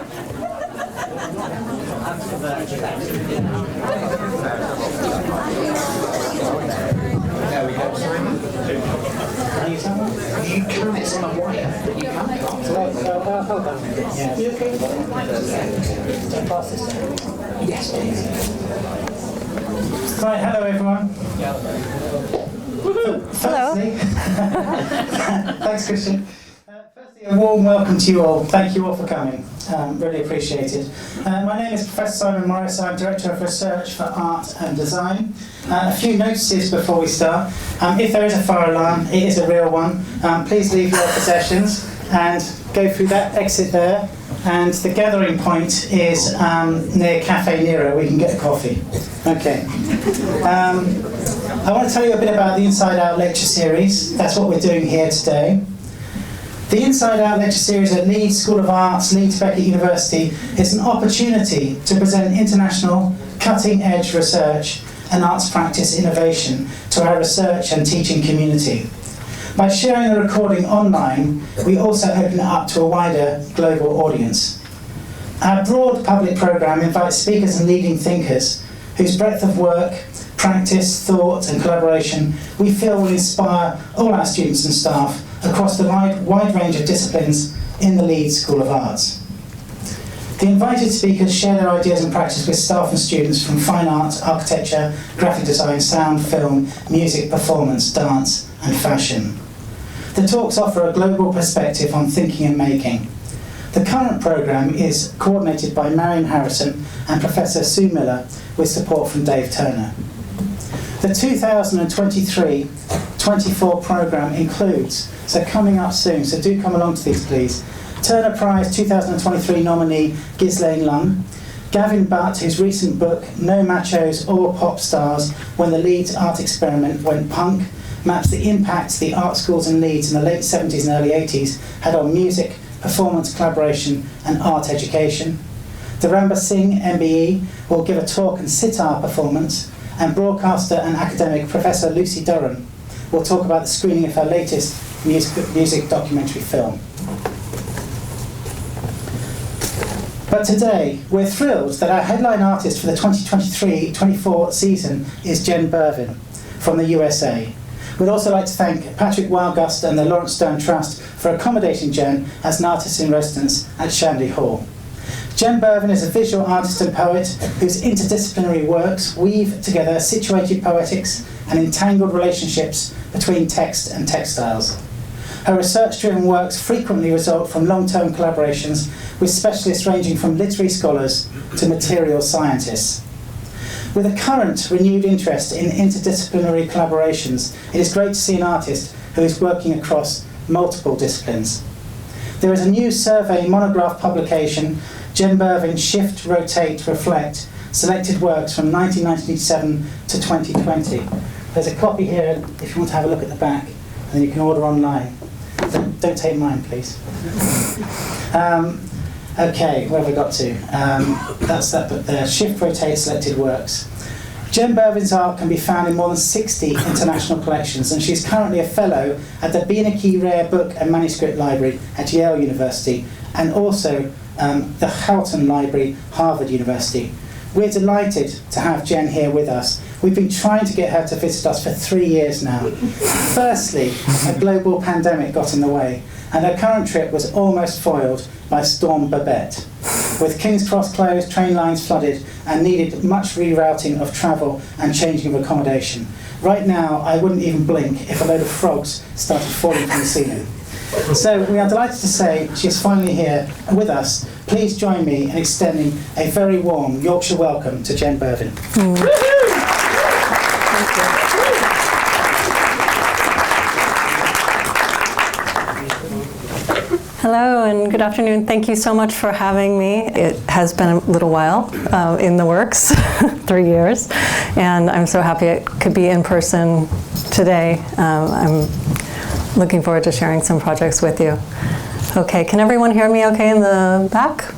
There we go, Simon. You can, it's on a wire, but you can't. Hold on. Yeah. You okay? Yes, please. Right, hello everyone. Hello. Thanks, Christian. Firstly, a warm welcome to you all. Thank you all for coming. Really appreciate it. My name is Professor Simon Morris. I'm Director of Research for Art and Design. A few notices before we start. If there is a fire alarm, it is a real one. Please leave your possessions and go through that exit there. And the gathering point is near Cafe Nero. We can get a coffee. Okay. I want to tell you a bit about the Inside Out lecture series. That's what we're doing here today. The Inside Out lecture series at Leeds School of Arts, Leeds Beckett University, is an opportunity to present international, cutting-edge research and arts practice innovation to our research and teaching community. By sharing the recording online, we also open it up to a wider global audience. Our broad public programme invites speakers and leading thinkers whose breadth of work, practice, thought and collaboration we feel will inspire all our students and staff across the wide range of disciplines in the Leeds School of Arts. The invited speakers share their ideas and practice with staff and students from fine art, architecture, graphic design, sound, film, music, performance, dance and fashion. The talks offer a global perspective on thinking and making. The current programme is coordinated by Marion Harrison and Professor Sue Miller with support from Dave Turner. The 2023-24 programme includes, so coming up soon, so do come along to these please, Turner Prize 2023 nominee Ghislaine Lung, Gavin Butt, whose recent book No Machos or Pop Stars When the Leeds Art Experiment Went Punk maps the impact the art schools in Leeds in the late 70s and early 80s had on music, performance, collaboration and art education. Debora Singh, MBE, will give a talk and sitar performance, and broadcaster and academic Professor Lucy Durham will talk about the screening of her latest music documentary film. But today, we're thrilled that our headline artist for the 2023-24 season is Jen Bervin from the USA. We'd also like to thank Patrick Wildgust and the Lawrence Stern Trust for accommodating Jen as an artist in residence at Shanley Hall. Jen Bervin is a visual artist and poet whose interdisciplinary works weave together situated poetics and entangled relationships between text and textiles. Her research-driven works frequently result from long-term collaborations with specialists ranging from literary scholars to material scientists. With a current renewed interest in interdisciplinary collaborations, it is great to see an artist who is working across multiple disciplines. There is a new survey monograph publication, Jen Bervin Shift, Rotate, Reflect, selected works from 1997 to 2020. There's a copy here if you want to have a look at the back, and then you can order online. Don't take mine, please. Okay, where have we got to? That's that bit there. Shift, Rotate, Selected Works. Jen Bervin's art can be found in more than 60 international collections, and she's currently a fellow at the Beinecke Rare Book and Manuscript Library at Yale University, and also the Houghton Library, Harvard University. We're delighted to have Jen here with us. We've been trying to get her to visit us for 3 years now. Firstly, a global pandemic got in the way, and her current trip was almost foiled by Storm Babette. With King's Cross closed, train lines flooded, and needed much rerouting of travel and changing of accommodation. Right now, I wouldn't even blink if a load of frogs started falling from the ceiling. So we are delighted to say she is finally here with us. Please join me in extending a very warm Yorkshire welcome to Jen Bervin. Thank you. Hello and good afternoon. Thank you so much for having me. It has been a little while in the works, 3 years, and I'm so happy it could be in person today. I'm looking forward to sharing some projects with you. Okay, can everyone hear me okay in the back?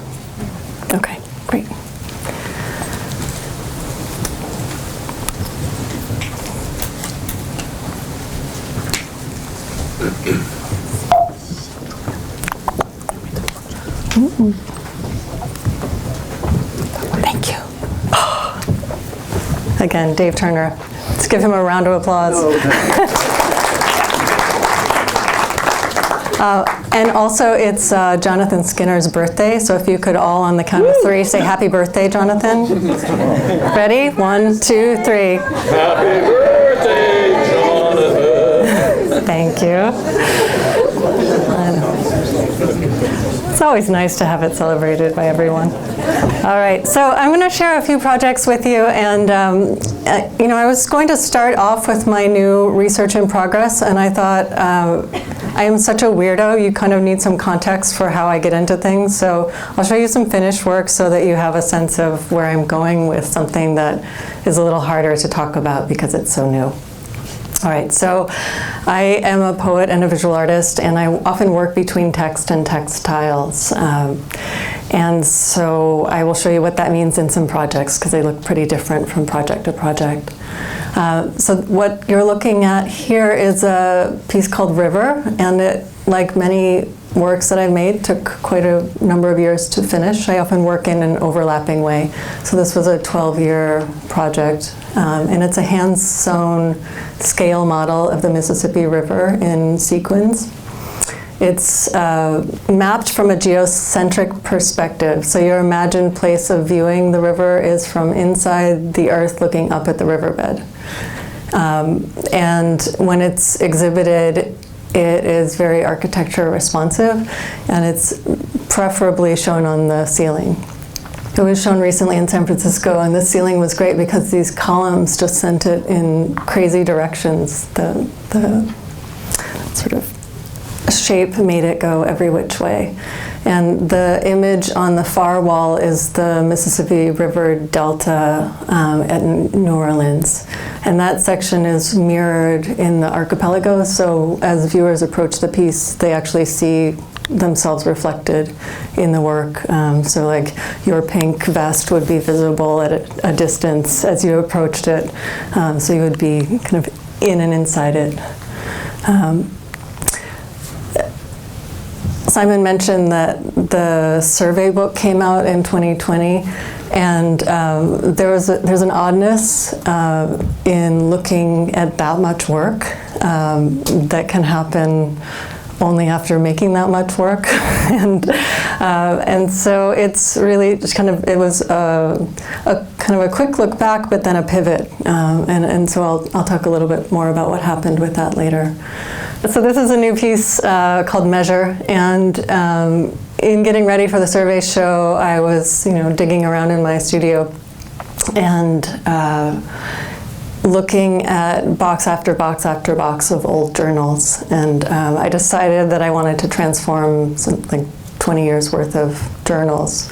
Okay, great. Again, Dave Turner. Let's give him a round of applause. And also, it's Jonathan Skinner's birthday, so if you could all, on the count of 3, say happy birthday, Jonathan. Ready? 1, 2, 3. Happy birthday, Jonathan. Thank you. It's always nice to have it celebrated by everyone. All right, so I'm going to share a few projects with you, and I was going to start off with my new research in progress, and I thought I am such a weirdo, you kind of need some context for how I get into things, so I'll show you some finished work so that you have a sense of where I'm going with something that is a little harder to talk about because it's so new. All right, so I am a poet and a visual artist, and I often work between text and textiles. And so I will show you what that means in some projects, because they look pretty different from project to project. So what you're looking at here is a piece called River, and it, like many works that I've made, took quite a number of years to finish. I often work in an overlapping way. So this was a 12-year project, and it's a hand-sewn scale model of the Mississippi River in sequins. It's mapped from a geocentric perspective. So your imagined place of viewing the river is from inside the earth looking up at the riverbed. And when it's exhibited, it is very architecture responsive, and it's preferably shown on the ceiling. It was shown recently in San Francisco, and the ceiling was great because these columns just sent it in crazy directions. The sort of shape made it go every which way. And the image on the far wall is the Mississippi River Delta at New Orleans. And that section is mirrored in the archipelago, so as viewers approach the piece, they actually see themselves reflected in the work. So like your pink vest would be visible at a distance as you approached it. So you would be kind of in and inside it. Simon mentioned that the survey book came out in 2020, and there's an oddness in looking at that much work that can happen only after making that much work, and so it's really just kind of, it was a kind of a quick look back, but then a pivot, and so I'll talk a little bit more about what happened with that later. So this is a new piece called Measure, and in getting ready for the survey show, I was digging around in my studio and looking at box after box after box of old journals, and I decided that I wanted to transform something 20 years worth of journals,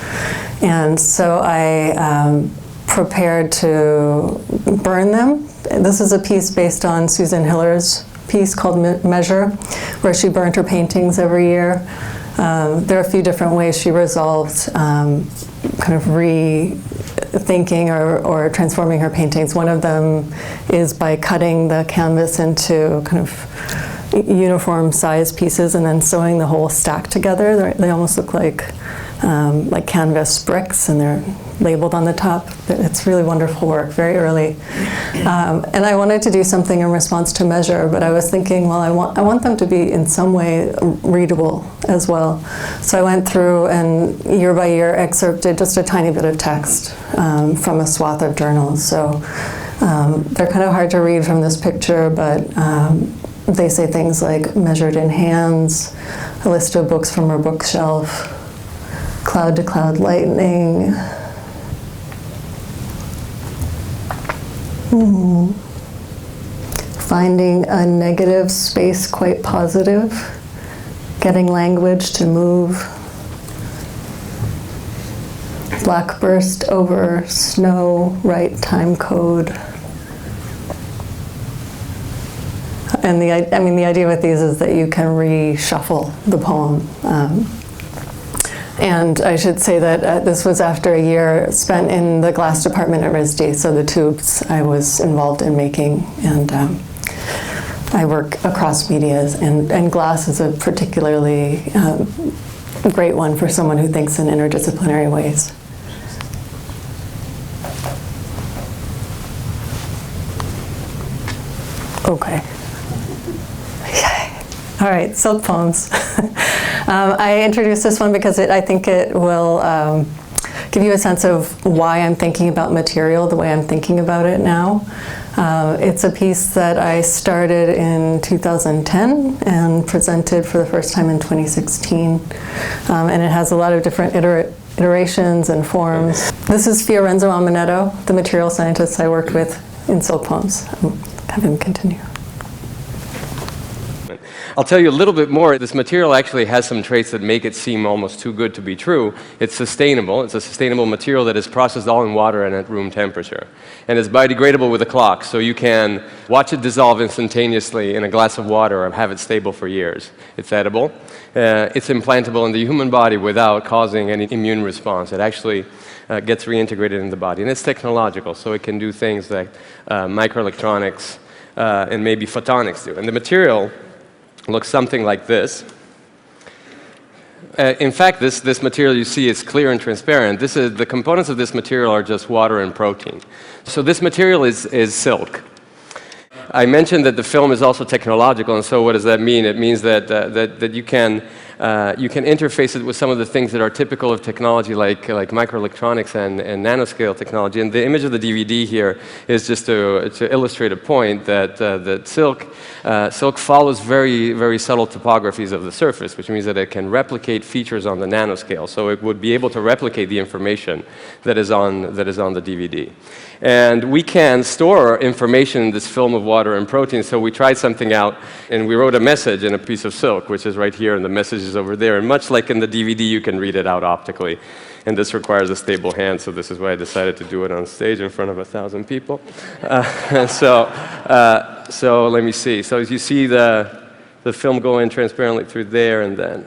and so I prepared to burn them. This is a piece based on Susan Hiller's piece called Measure, where she burnt her paintings every year. There are a few different ways she resolved kind of rethinking or transforming her paintings. One of them is by cutting the canvas into kind of uniform size pieces and then sewing the whole stack together. They almost look like canvas bricks, and they're labeled on the top. It's really wonderful work, very early. And I wanted to do something in response to Measure, but I was thinking, well, I want them to be in some way readable as well. So I went through and year by year excerpted just a tiny bit of text from a swath of journals. So they're kind of hard to read from this picture, but they say things like measured in hands, a list of books from her bookshelf, cloud to cloud lightning. Finding a negative space quite positive, getting language to move. Black burst over snow, right time code. And the idea with these is that you can reshuffle the poem. And I should say that this was after a year spent in the glass department at RISD, so the tubes I was involved in making. And I work across medias, and glass is a particularly great one for someone who thinks in interdisciplinary ways. Okay. All right, silk poems. I introduced this one because I think it will give you a sense of why I'm thinking about material the way I'm thinking about it now. It's a piece that I started in 2010 and presented for the first time in 2016. And it has a lot of different iterations and forms. This is Fiorenzo Amanetto, the material scientist I worked with in silk poems. I'll have him continue. I'll tell you a little bit more. This material actually has some traits that make it seem almost too good to be true. It's sustainable. It's a sustainable material that is processed all in water and at room temperature. And it's biodegradable with a clock, so you can watch it dissolve instantaneously in a glass of water or have it stable for years. It's edible. It's implantable in the human body without causing any immune response. It actually gets reintegrated in the body. And it's technological, so it can do things like microelectronics and maybe photonics do. And the material looks something like this. In fact, this material you see is clear and transparent. The components of this material are just water and protein. So this material is silk. I mentioned that the film is also technological, and so what does that mean? It means that you can interface it with some of the things that are typical of technology, like microelectronics and nanoscale technology. And the image of the DVD here is just to illustrate a point that silk follows very, very subtle topographies of the surface, which means that it can replicate features on the nanoscale. So it would be able to replicate the information that is on the DVD. And we can store information in this film of water and protein, so we tried something out, and we wrote a message in a piece of silk, which is right here, and the message is over there. And much like in the DVD, you can read it out optically. And this requires a stable hand, so this is why I decided to do it on stage in front of 1,000 people. So let me see. So as you see the film go in transparently through there, and then...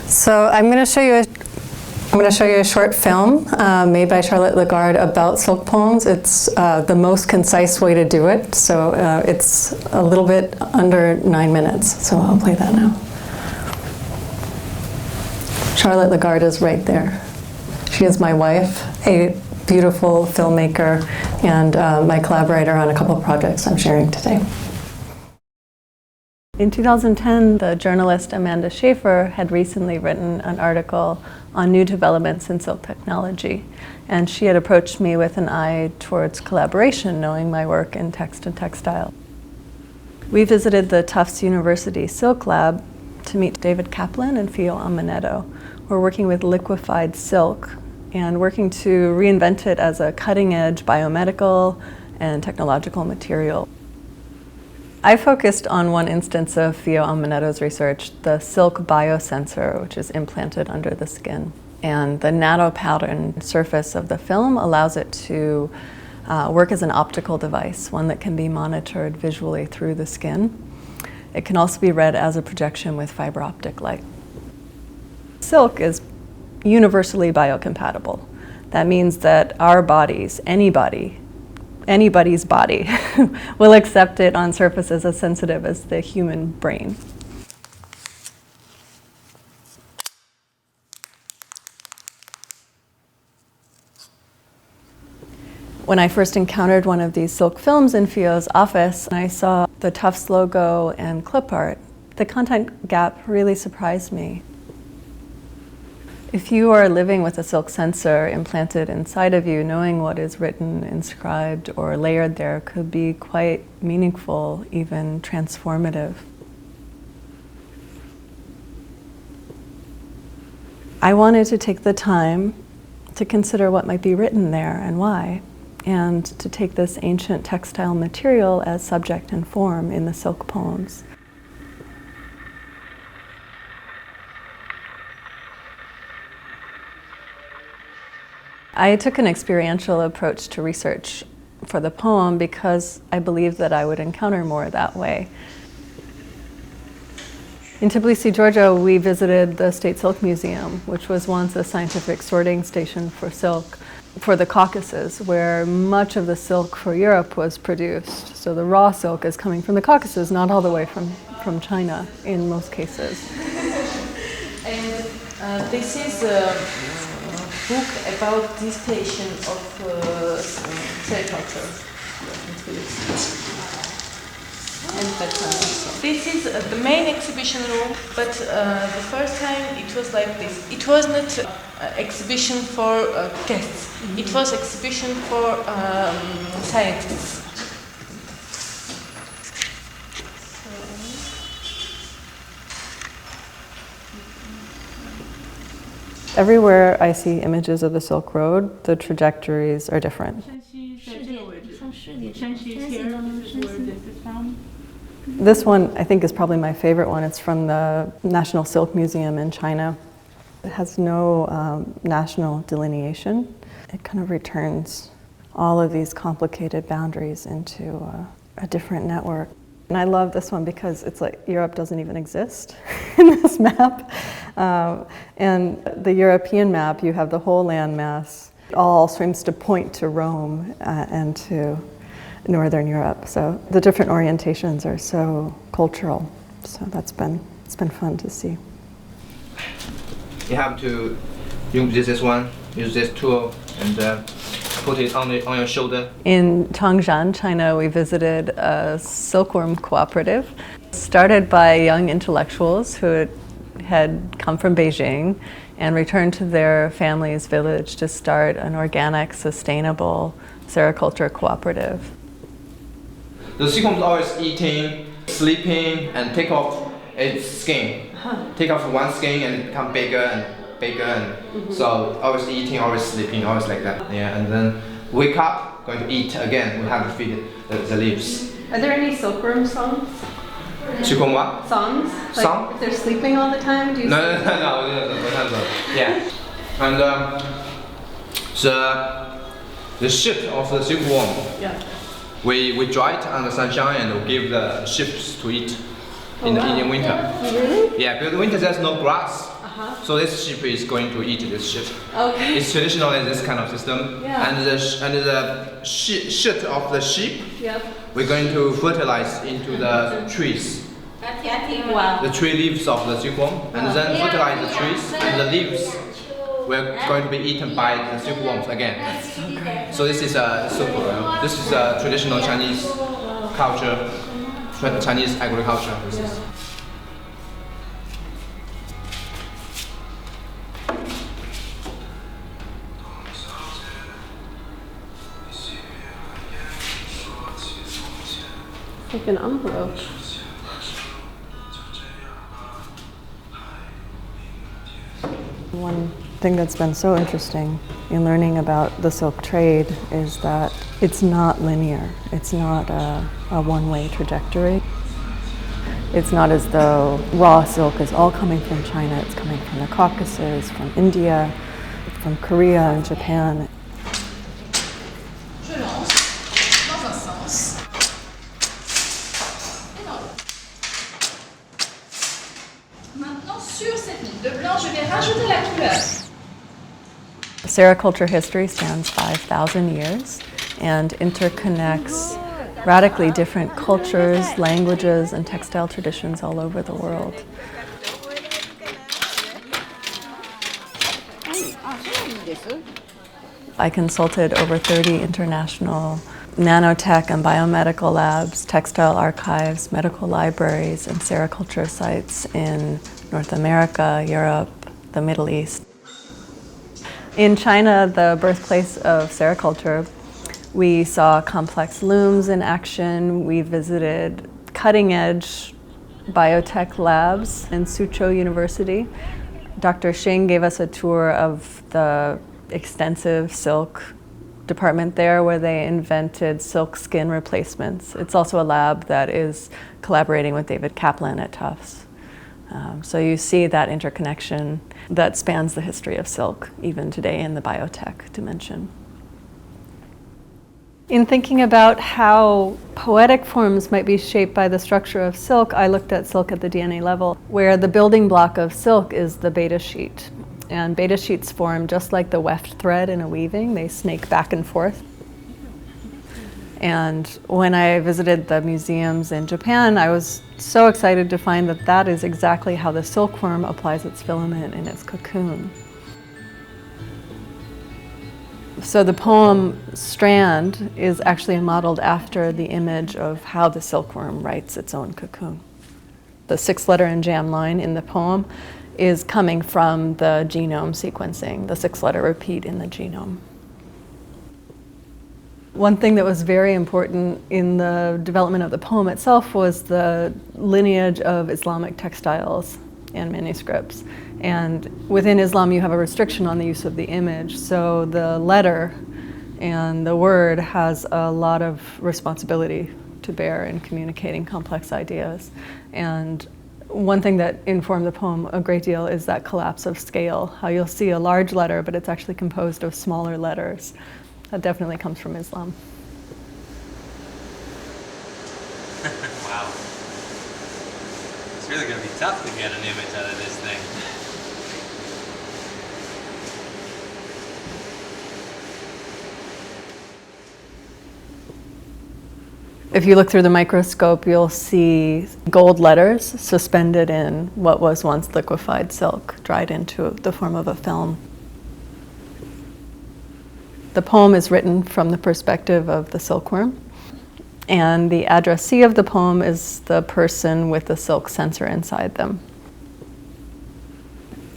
So I'm going to show you a short film made by Charlotte Lagarde about silk poems. It's the most concise way to do it, so it's a little bit under 9 minutes. So I'll play that now. Charlotte Lagarde is right there. She is my wife, a beautiful filmmaker, and my collaborator on a couple of projects I'm sharing today. In 2010, the journalist Amanda Schaefer had recently written an article on new developments in silk technology, and she had approached me with an eye towards collaboration, knowing my work in text and textile. We visited the Tufts University Silk Lab to meet David Kaplan and Fio Amanetto. We're working with liquefied silk and working to reinvent it as a cutting-edge biomedical and technological material. I focused on one instance of Fio Amanetto's research, the silk biosensor, which is implanted under the skin. And the nano-pattern surface of the film allows it to work as an optical device, one that can be monitored visually through the skin. It can also be read as a projection with fiber optic light. Silk is universally biocompatible. That means that our bodies, anybody's body, will accept it on surfaces as sensitive as the human brain. When I first encountered one of these silk films in Fio's office, and I saw the Tufts logo and clip art, the content gap really surprised me. If you are living with a silk sensor implanted inside of you, knowing what is written, inscribed, or layered there could be quite meaningful, even transformative. I wanted to take the time to consider what might be written there and why, and to take this ancient textile material as subject and form in the silk poems. I took an experiential approach to research for the poem because I believed that I would encounter more that way. In Tbilisi, Georgia, we visited the State Silk Museum, which was once a scientific sorting station for silk for the Caucasus, where much of the silk for Europe was produced. So the raw silk is coming from the Caucasus, not all the way from from China in most cases. And this is a book about distillation of sericulture. And this is the main exhibition room, but the first time it was like this. It was not exhibition for guests. It was exhibition for scientists. Everywhere I see images of the Silk Road, the trajectories are different. This one, I think, is probably my favorite one. It's from the National Silk Museum in China. It has no national delineation. It kind of returns all of these complicated boundaries into a different network. And I love this one because it's like Europe doesn't even exist in this map. And the European map, you have the whole landmass. It all seems to point to Rome and to Northern Europe. So the different orientations are so cultural. So it's been fun to see. You have to use this one, use this tool, and put it on your shoulder. In Changshan, China, we visited a silkworm cooperative started by young intellectuals who had come from Beijing and returned to their family's village to start an organic, sustainable sericulture cooperative. The silkworm is always eating, sleeping, and take off its skin. Take off one skin and become bigger and bigger, and so always eating, always sleeping, always like that. Yeah, and then wake up, going to eat again. We have to feed the leaves. Are there any silkworm songs? Silkworm what? Songs? Like Song? if they're sleeping all the time, do you No. Yeah, and the ship of the silkworm. Yeah. We dry it under sunshine and we give the ships to eat in winter. Really? Yeah, because in winter there's no grass. So this sheep is going to eat this ship. Okay. It's traditional in this kind of system. Yeah. And the shit of the sheep, Yep. we're going to fertilize into the trees. Wow. The tree leaves of the silkworm, and then fertilize the trees, and the leaves were going to be eaten by the silkworms again. So this is super. This is a traditional Chinese culture, Chinese agriculture. This is. Like an envelope. One thing that's been so interesting in learning about the silk trade is that it's not linear. It's not a one-way trajectory. It's not as though raw silk is all coming from China. It's coming from the Caucasus, from India, from Korea and Japan. Sericulture history spans 5,000 years and interconnects radically different cultures, languages, and textile traditions all over the world. I consulted over 30 international nanotech and biomedical labs, textile archives, medical libraries, and sericulture sites in North America, Europe, the Middle East. In China, the birthplace of sericulture, we saw complex looms in action. We visited cutting-edge biotech labs in Suzhou University. Dr. Xing gave us a tour of the extensive silk department there where they invented silk skin replacements. It's also a lab that is collaborating with David Kaplan at Tufts. So you see that interconnection that spans the history of silk, even today in the biotech dimension. In thinking about how poetic forms might be shaped by the structure of silk, I looked at silk at the DNA level, where the building block of silk is the beta sheet. And beta sheets form just like the weft thread in a weaving. They snake back and forth. And when I visited the museums in Japan, I was so excited to find that that is exactly how the silkworm applies its filament in its cocoon. So the poem Strand is actually modeled after the image of how the silkworm writes its own cocoon. The 6-letter and jam line in the poem is coming from the genome sequencing, the 6-letter repeat in the genome. One thing that was very important in the development of the poem itself was the lineage of Islamic textiles and manuscripts. And within Islam, you have a restriction on the use of the image. So the letter and the word has a lot of responsibility to bear in communicating complex ideas. And one thing that informed the poem a great deal is that collapse of scale, how you'll see a large letter, but it's actually composed of smaller letters. That definitely comes from Islam. Wow. It's really going to be tough to get an image out of this thing. If you look through the microscope, you'll see gold letters suspended in what was once liquefied silk, dried into the form of a film. The poem is written from the perspective of the silkworm, and the addressee of the poem is the person with the silk sensor inside them.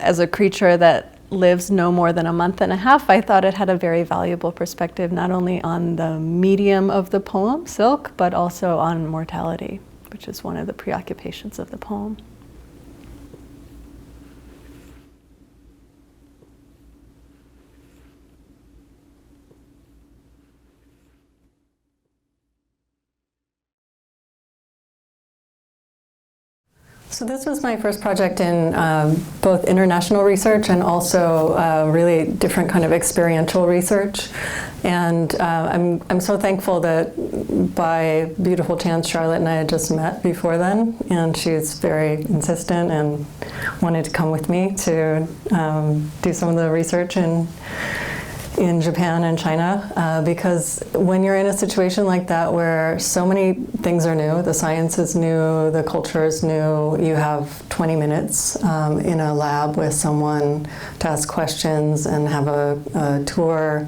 As a creature that lives no more than a month and a half, I thought it had a very valuable perspective, not only on the medium of the poem, silk, but also on mortality, which is one of the preoccupations of the poem. So this was my first project in both international research and also really different kind of experiential research. And I'm so thankful that by beautiful chance Charlotte and I had just met before then, and she's very insistent and wanted to come with me to do some of the research in Japan and China, because when you're in a situation like that where so many things are new, the science is new, the culture is new, you have 20 minutes in a lab with someone to ask questions and have a tour,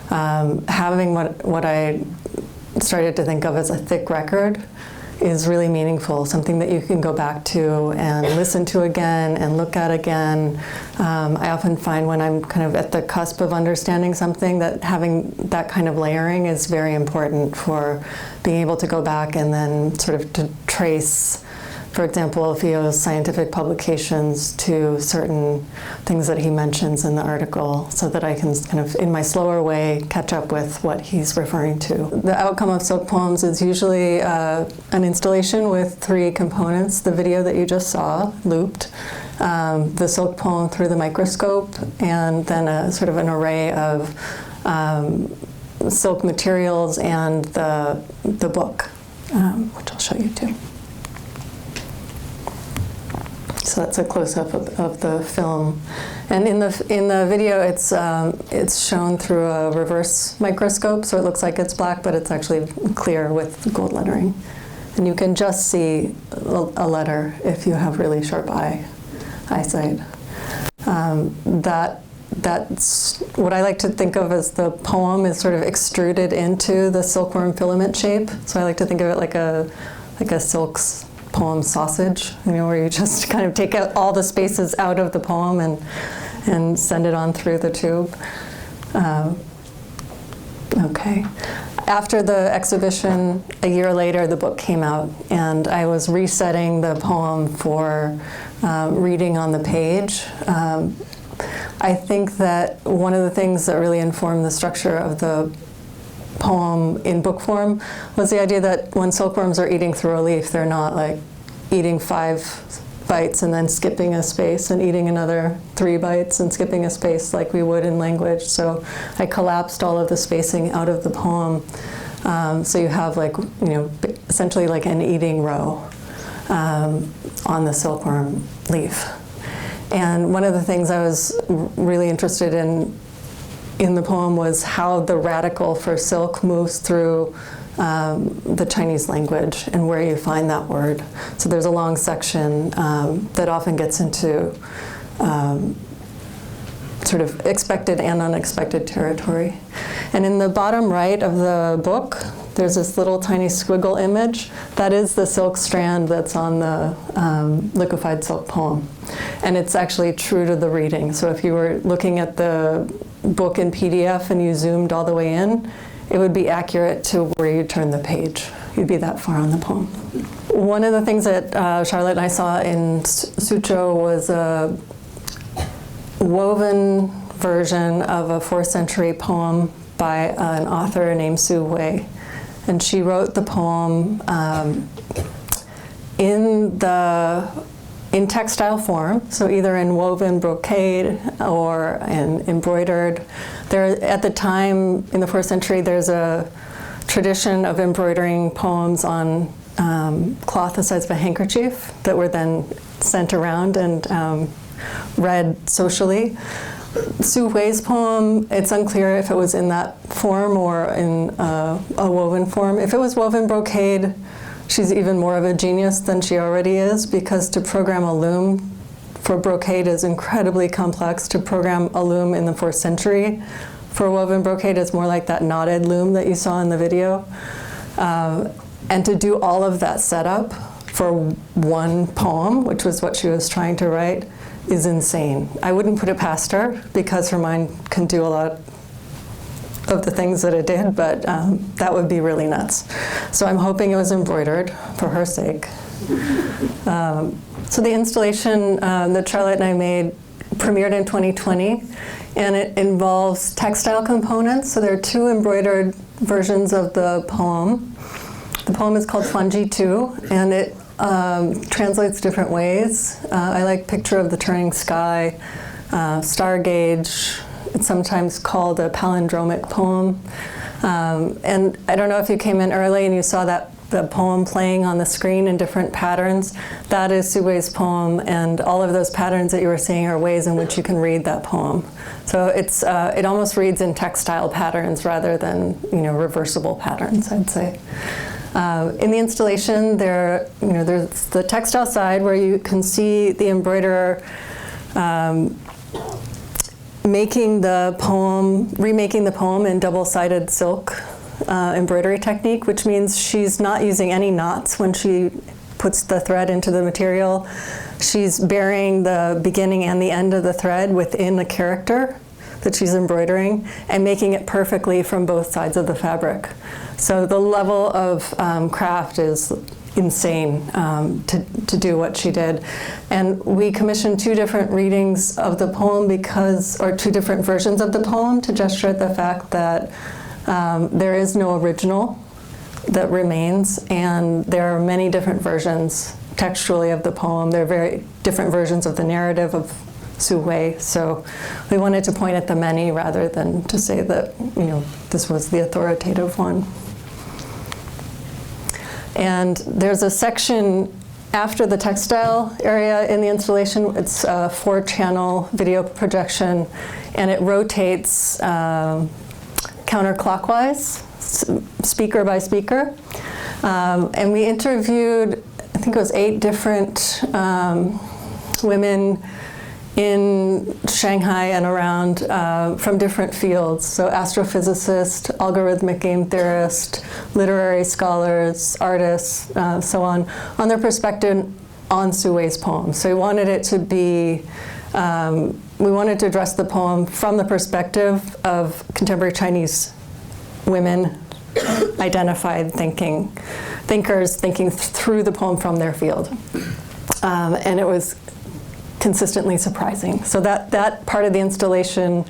having what I started to think of as a thick record is really meaningful, something that you can go back to and listen to again and look at again. I often find when I'm kind of at the cusp of understanding something that having that kind of layering is very important for being able to go back and then sort of to trace, for example, Alfio's scientific publications to certain things that he mentions in the article, so that I can kind of, in my slower way, catch up with what he's referring to. The outcome of silk poems is usually an installation with 3 components: the video that you just saw, looped, the silk poem through the microscope, and then a sort of an array of silk materials and the book, which I'll show you too. So that's a close-up of the film, and in the video, it's shown through a reverse microscope, so it looks like it's black, but it's actually clear with gold lettering, and you can just see a letter if you have really sharp eyesight. That's what I like to think of as the poem is sort of extruded into the silkworm filament shape. So I like to think of it like a silk poem sausage, where you just kind of take out all the spaces out of the poem and send it on through the tube. Okay. After the exhibition, a year later, the book came out, and I was resetting the poem for reading on the page. I think that one of the things that really informed the structure of the poem in book form was the idea that when silkworms are eating through a leaf, they're not like eating 5 bites and then skipping a space and eating another 3 bites and skipping a space like we would in language. So I collapsed all of the spacing out of the poem. So you have essentially like an eating row on the silkworm leaf. And one of the things I was really interested in the poem was how the radical for silk moves through the Chinese language and where you find that word. So there's a long section that often gets into sort of expected and unexpected territory. And in the bottom right of the book, there's this little tiny squiggle image. That is the silk strand that's on the liquefied silk poem. And it's actually true to the reading. So if you were looking at the book in PDF and you zoomed all the way in, it would be accurate to where you turn the page. You'd be that far on the poem. One of the things that Charlotte and I saw in Suzhou was a woven version of a 4th century poem by an author named Su Wei. And she wrote the poem in textile form, so either in woven brocade or in embroidered. There, at the time, in the 4th century, there's a tradition of embroidering poems on cloth the size of a handkerchief that were then sent around and read socially. Su Wei's poem, it's unclear if it was in that form or in a woven form. If it was woven brocade, she's even more of a genius than she already is, because to program a loom for brocade is incredibly complex. To program a loom in the 4th century for woven brocade is more like that knotted loom that you saw in the video. And to do all of that setup for one poem, which was what she was trying to write, is insane. I wouldn't put it past her, because her mind can do a lot of the things that it did, but that would be really nuts. So I'm hoping it was embroidered for her sake. So the installation that Charlotte and I made premiered in 2020, and it involves textile components. So there are 2 embroidered versions of the poem. The poem is called Fungi 2, and it translates different ways. I like Picture of the Turning Sky, Star Gauge. It's sometimes called a palindromic poem. And I don't know if you came in early and you saw the poem playing on the screen in different patterns. That is Su Wei's poem, and all of those patterns that you were seeing are ways in which you can read that poem. So it's it almost reads in textile patterns rather than reversible patterns, I'd say. In the installation, there's the textile side where you can see the embroiderer remaking the poem in double-sided silk embroidery technique, which means she's not using any knots when she puts the thread into the material. She's burying the beginning and the end of the thread within a character that she's embroidering and making it perfectly from both sides of the fabric. So the level of craft is insane to do what she did. And we commissioned 2 different readings of the poem or 2 different versions of the poem to gesture at the fact that there is no original that remains, and there are many different versions textually of the poem. There are very different versions of the narrative of Su Wei, so we wanted to point at the many rather than to say that this was the authoritative one. And there's a section after the textile area in the installation. It's a 4-channel video projection, and it rotates counterclockwise, speaker by speaker. And we interviewed, I think it was 8 different women in Shanghai and around from different fields. So astrophysicist, algorithmic game theorist, literary scholars, artists, so on their perspective on Su Wei's poem. So we wanted it to be, we wanted to address the poem from the perspective of contemporary Chinese women, identified thinkers thinking through the poem from their field. And it was consistently surprising. So that part of the installation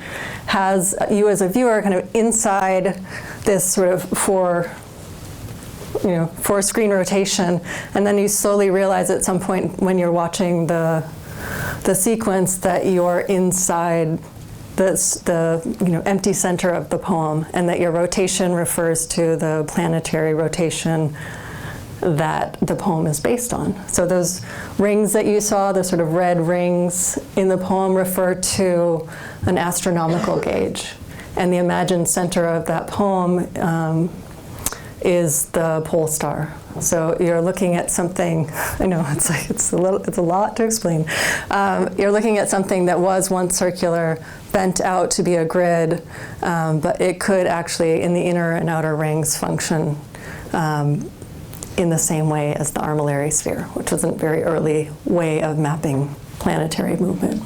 has you as a viewer kind of inside this sort of four screen rotation, and then you slowly realize at some point when you're watching the sequence that you're inside the empty center of the poem, and that your rotation refers to the planetary rotation that the poem is based on. So those rings that you saw, the sort of red rings in the poem, refer to an astronomical gauge. And the imagined center of that poem is the pole star. So you're looking at something, I know it's a lot to explain. You're looking at something that was once circular, bent out to be a grid, but it could actually, in the inner and outer rings, function in the same way as the armillary sphere, which was a very early way of mapping planetary movement.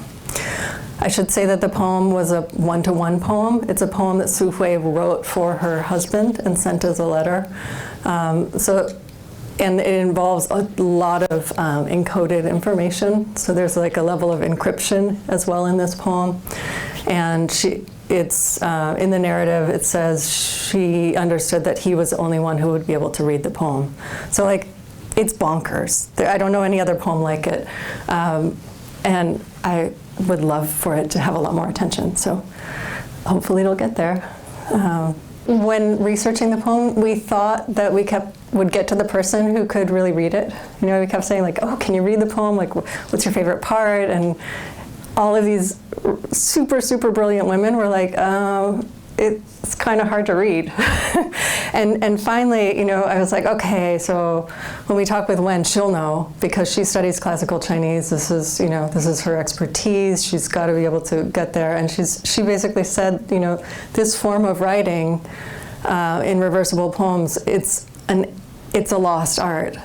I should say that the poem was a one-to-one poem. It's a poem that Su Hui wrote for her husband and sent as a letter. And it involves a lot of encoded information. So there's like a level of encryption as well in this poem. And it's in the narrative, it says she understood that he was the only one who would be able to read the poem. So like, it's bonkers. I don't know any other poem like it. And I would love for it to have a lot more attention. So hopefully it'll get there. When researching the poem, we thought that we would get to the person who could really read it. You know, we kept saying like, oh, can you read the poem? Like, what's your favorite part? And all of these super, super brilliant women were like, it's kind of hard to read. and finally, you know, I was like, okay, so when we talk with Wen, she'll know, because she studies classical Chinese. This is her expertise. She's got to be able to get there. And she basically said, you know, this form of writing in reversible poems, it's a lost art.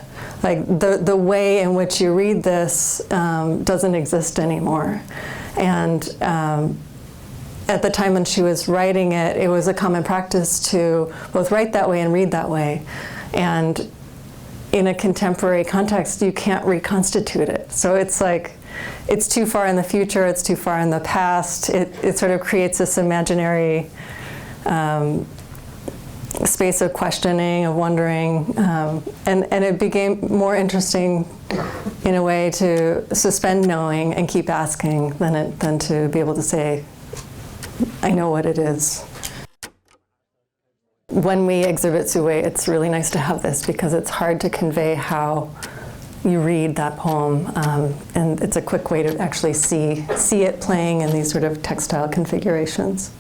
Like the way in which you read this doesn't exist anymore. And at the time when she was writing it, it was a common practice to both write that way and read that way. And in a contemporary context, you can't reconstitute it. So it's like, it's too far in the future, it's too far in the past. It sort of creates this imaginary space of questioning, of wondering, and it became more interesting in a way to suspend knowing and keep asking than to be able to say, I know what it is. When we exhibit Su Hui, it's really nice to have this because it's hard to convey how you read that poem, and it's a quick way to actually see it playing in these sort of textile configurations.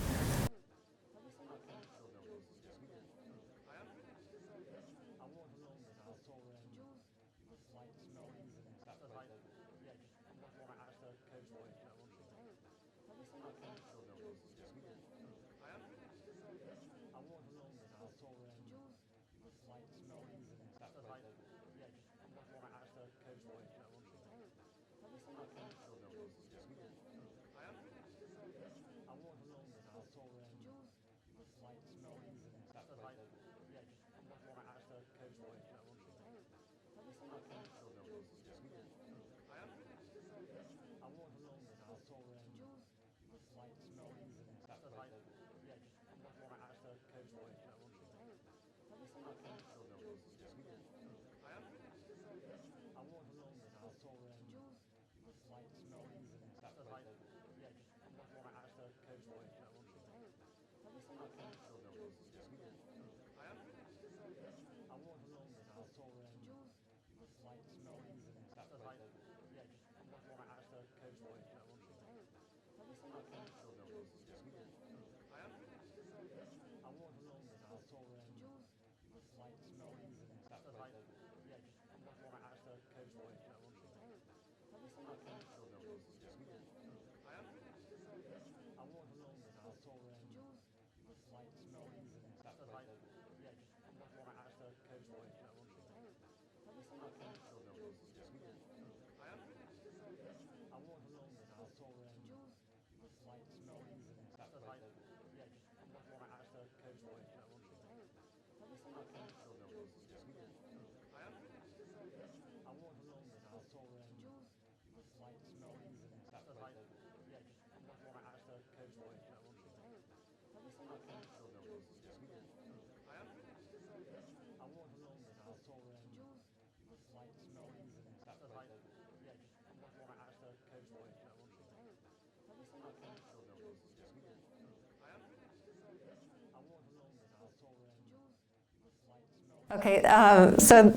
Okay, so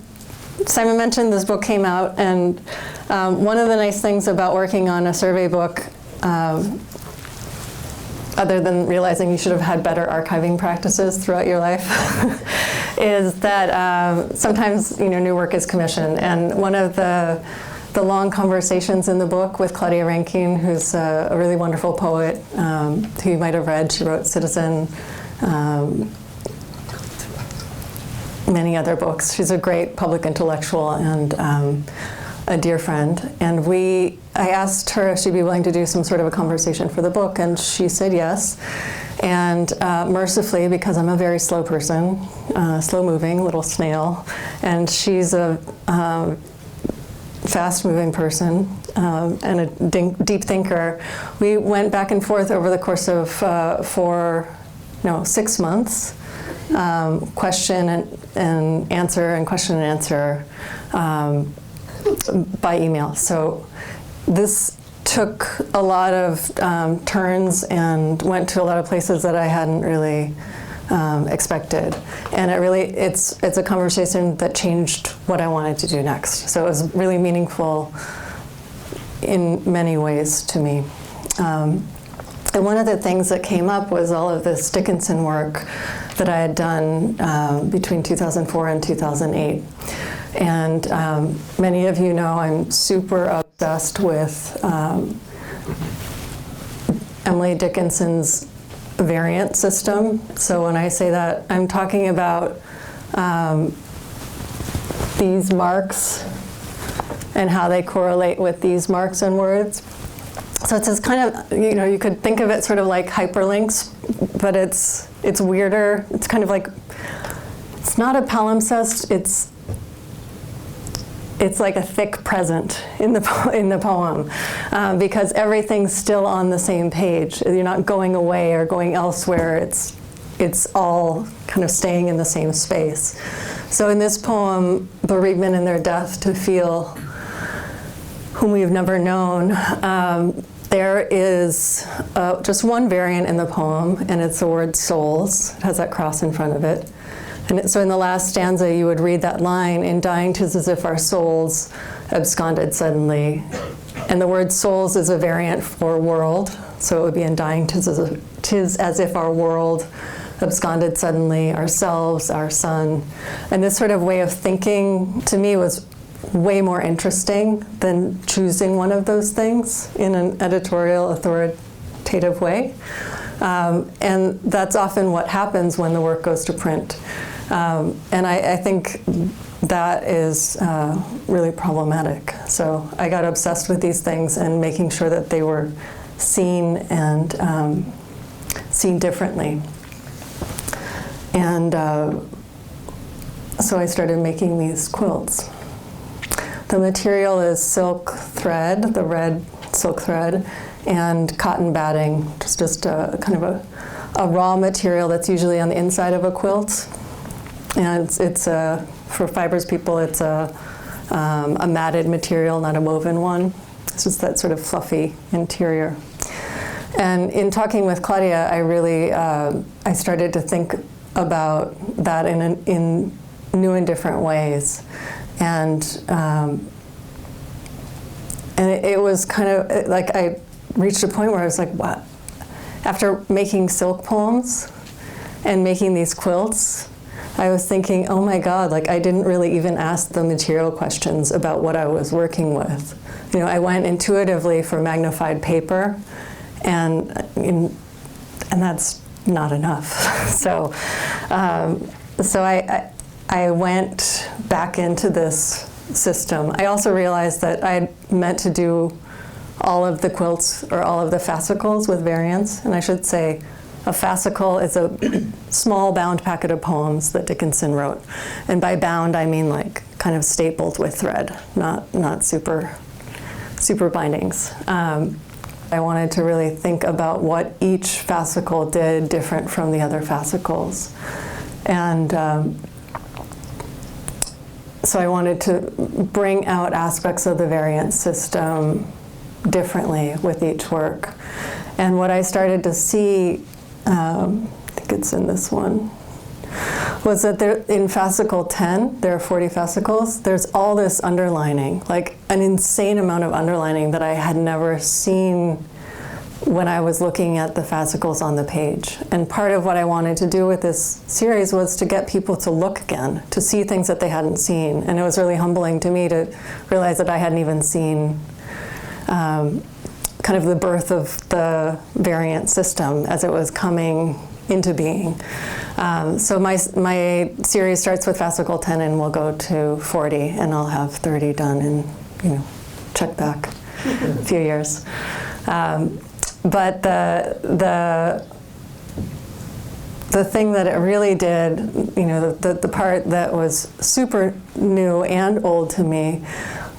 Simon mentioned this book came out, and one of the nice things about working on a survey book other than realizing you should have had better archiving practices throughout your life, is that sometimes new work is commissioned. And one of the long conversations in the book with Claudia Rankine, who's a really wonderful poet, who you might have read. She wrote Citizen, many other books. She's a great public intellectual and a dear friend. And I asked her if she'd be willing to do some sort of a conversation for the book, and she said yes. And mercifully, because I'm a very slow person, slow-moving little snail, and she's a fast-moving person and a deep thinker, we went back and forth over the course of 6 months, question and answer and question and answer by email. So this took a lot of turns and went to a lot of places that I hadn't really expected. And it's a conversation that changed what I wanted to do next. So it was really meaningful in many ways to me. And one of the things that came up was all of this Dickinson work that I had done between 2004 and 2008. And many of you know I'm super obsessed with Emily Dickinson's variant system. So when I say that, I'm talking about these marks and how they correlate with these marks and words. So it's this kind of, you could think of it sort of like hyperlinks, but it's weirder. It's kind of like, it's not a palimpsest, it's like a thick present in the poem, because everything's still on the same page. You're not going away or going elsewhere. It's all kind of staying in the same space. So in this poem, Bereavement and Their Death to Feel Whom We've Never Known, there is just one variant in the poem, and it's the word souls. It has that cross in front of it. And so in the last stanza, you would read that line, "In dying 'tis as if our souls absconded suddenly." And the word souls is a variant for world. So it would be, "In dying 'tis as if our world absconded suddenly, ourselves, our sun." And this sort of way of thinking, to me, was way more interesting than choosing one of those things in an editorial, authoritative way. And that's often what happens when the work goes to print. And I think that is really problematic. So I got obsessed with these things and making sure that they were seen and seen differently. And so I started making these quilts. The material is silk thread, the red silk thread, and cotton batting, just a kind of a raw material that's usually on the inside of a quilt. And it's for fibers people, it's a matted material, not a woven one. It's just that sort of fluffy interior. And in talking with Claudia, I really I started to think about that in new and different ways. And it was kind of like I reached a point where I was like, what? After making silk poems and making these quilts, I was thinking, oh my God, like I didn't really even ask the material questions about what I was working with. I went intuitively for magnified paper, and that's not enough. So I went back into this system. I also realized that I meant to do all of the quilts or all of the fascicles with variants, and I should say a fascicle is a small bound packet of poems that Dickinson wrote. And by bound, I mean like kind of stapled with thread, not super bindings. I wanted to really think about what each fascicle did different from the other fascicles. And so I wanted to bring out aspects of the variant system differently with each work. And what I started to see, I think it's in this one, was that there, in fascicle 10, there are 40 fascicles, there's all this underlining, like an insane amount of underlining that I had never seen when I was looking at the fascicles on the page. And part of what I wanted to do with this series was to get people to look again, to see things that they hadn't seen. And it was really humbling to me to realize that I hadn't even seen kind of the birth of the variant system as it was coming into being. So my series starts with fascicle 10 and we'll go to 40, and I'll have 30 done and, check back a few years. But the thing that it really did, the part that was super new and old to me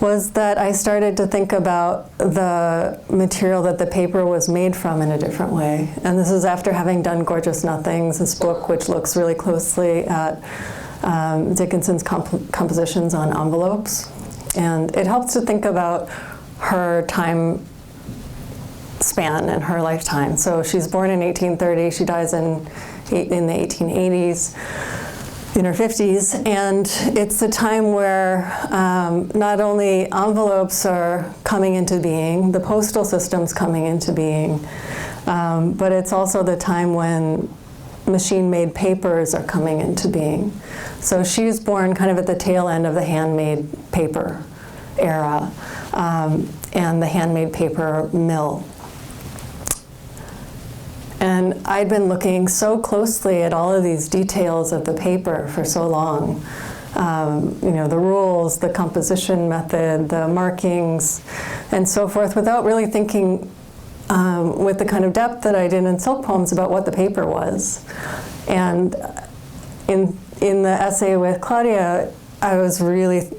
was that I started to think about the material that the paper was made from in a different way. And this is after having done Gorgeous Nothings, this book which looks really closely at Dickinson's compositions on envelopes. And it helps to think about her time span and her lifetime. So she's born in 1830, she dies in the 1880s, in her 50s, and it's a time where not only envelopes are coming into being, the postal system's coming into being, but it's also the time when machine-made papers are coming into being. So she's born kind of at the tail end of the handmade paper era and the handmade paper mill. And I'd been looking so closely at all of these details of the paper for so long. The rules, the composition method, the markings, and so forth, without really thinking with the kind of depth that I did in Silk Poems about what the paper was. And in the essay with Claudia, I was really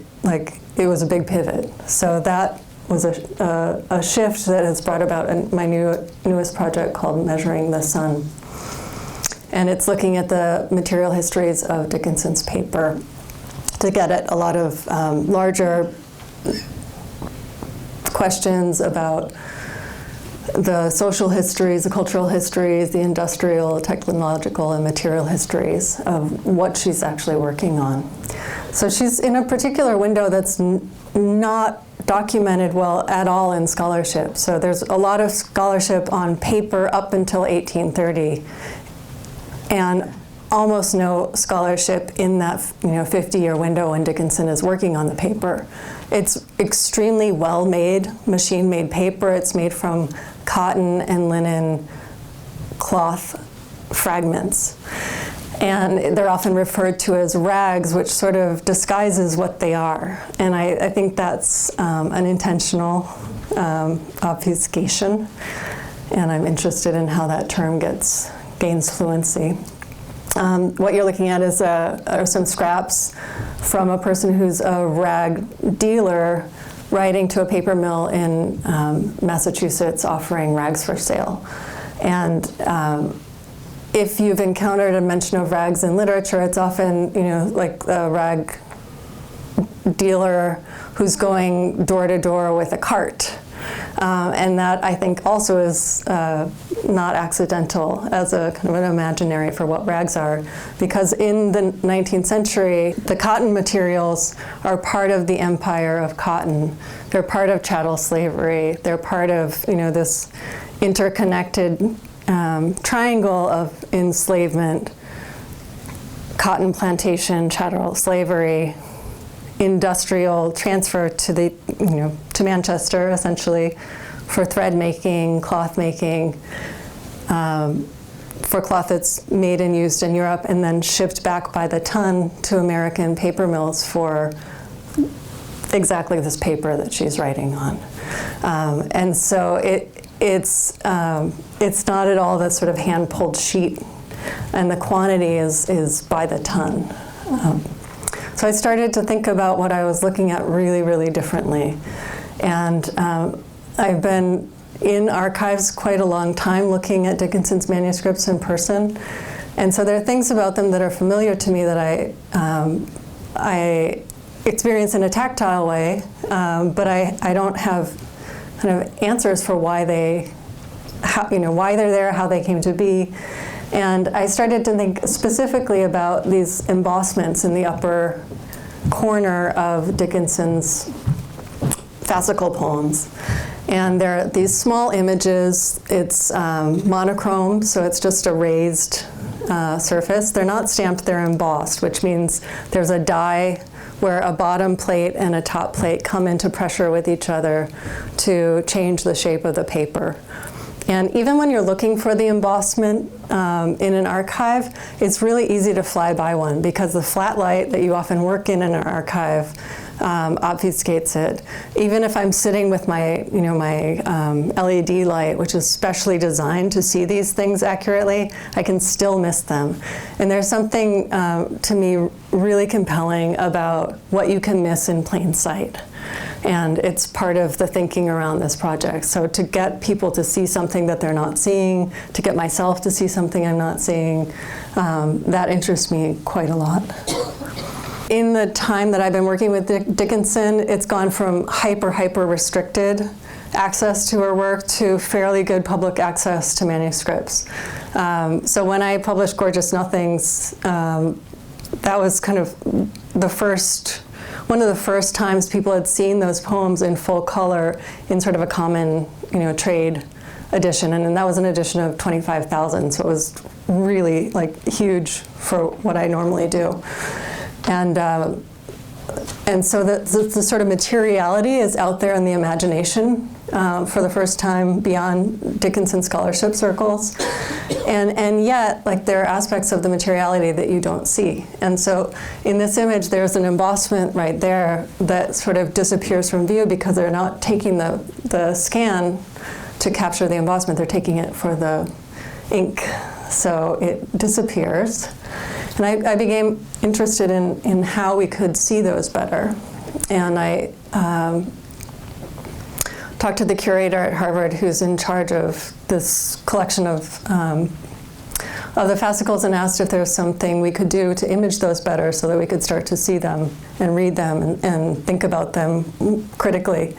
it was a big pivot. So that was a shift that has brought about my newest project called Measuring the Sun. And it's looking at the material histories of Dickinson's paper to get at a lot of larger questions about the social histories, the cultural histories, the industrial, technological, and material histories of what she's actually working on. So she's in a particular window that's not documented well at all in scholarship. So there's a lot of scholarship on paper up until 1830, and almost no scholarship in that 50-year window when Dickinson is working on the paper. It's extremely well-made, machine-made paper. It's made from cotton and linen cloth fragments. And they're often referred to as rags, which sort of disguises what they are. And I think that's an intentional obfuscation. And I'm interested in how that term gains fluency. What you're looking at is are some scraps from a person who's a rag dealer writing to a paper mill in Massachusetts offering rags for sale. And if you've encountered a mention of rags in literature, it's often, like a rag dealer who's going door to door with a cart. And that, I think, also is not accidental as a kind of an imaginary for what rags are, because in the 19th century, the cotton materials are part of the empire of cotton. They're part of chattel slavery. They're part of, this interconnected triangle of enslavement, cotton plantation, chattel slavery, industrial transfer to to Manchester, essentially, for thread making, cloth making, for cloth that's made and used in Europe and then shipped back by the ton to American paper mills for exactly this paper that she's writing on. And so it's not at all this sort of hand-pulled sheet, and the quantity is by the ton. So I started to think about what I was looking at really, really differently. And I've been in archives quite a long time looking at Dickinson's manuscripts in person. And so there are things about them that are familiar to me that I experience in a tactile way, but I don't have kind of answers for why why they're there, how they came to be. And I started to think specifically about these embossments in the upper corner of Dickinson's fascicle poems. And they're these small images. It's monochrome, so it's just a raised surface. They're not stamped, they're embossed, which means there's a die where a bottom plate and a top plate come into pressure with each other to change the shape of the paper. And even when you're looking for the embossment in an archive, it's really easy to fly by one because the flat light that you often work in an archive obfuscates it. Even if I'm sitting with my, my LED light, which is specially designed to see these things accurately, I can still miss them. And there's something to me really compelling about what you can miss in plain sight. And it's part of the thinking around this project. So to get people to see something that they're not seeing, to get myself to see something I'm not seeing, that interests me quite a lot. In the time that I've been working with Dickinson, it's gone from hyper restricted access to her work to fairly good public access to manuscripts. So when I published Gorgeous Nothings, that was kind of one of the first times people had seen those poems in full color in sort of a common, trade edition, and that was an edition of 25,000, so it was really huge for what I normally do. And so the sort of materiality is out there in the imagination for the first time beyond Dickinson scholarship circles. And yet, there are aspects of the materiality that you don't see. And so in this image, there's an embossment right there that sort of disappears from view because they're not taking the scan to capture the embossment. They're taking it for the ink. So it disappears. And I became interested in how we could see those better. And I talked to the curator at Harvard who's in charge of this collection of the fascicles and asked if there was something we could do to image those better so that we could start to see them and read them and think about them critically.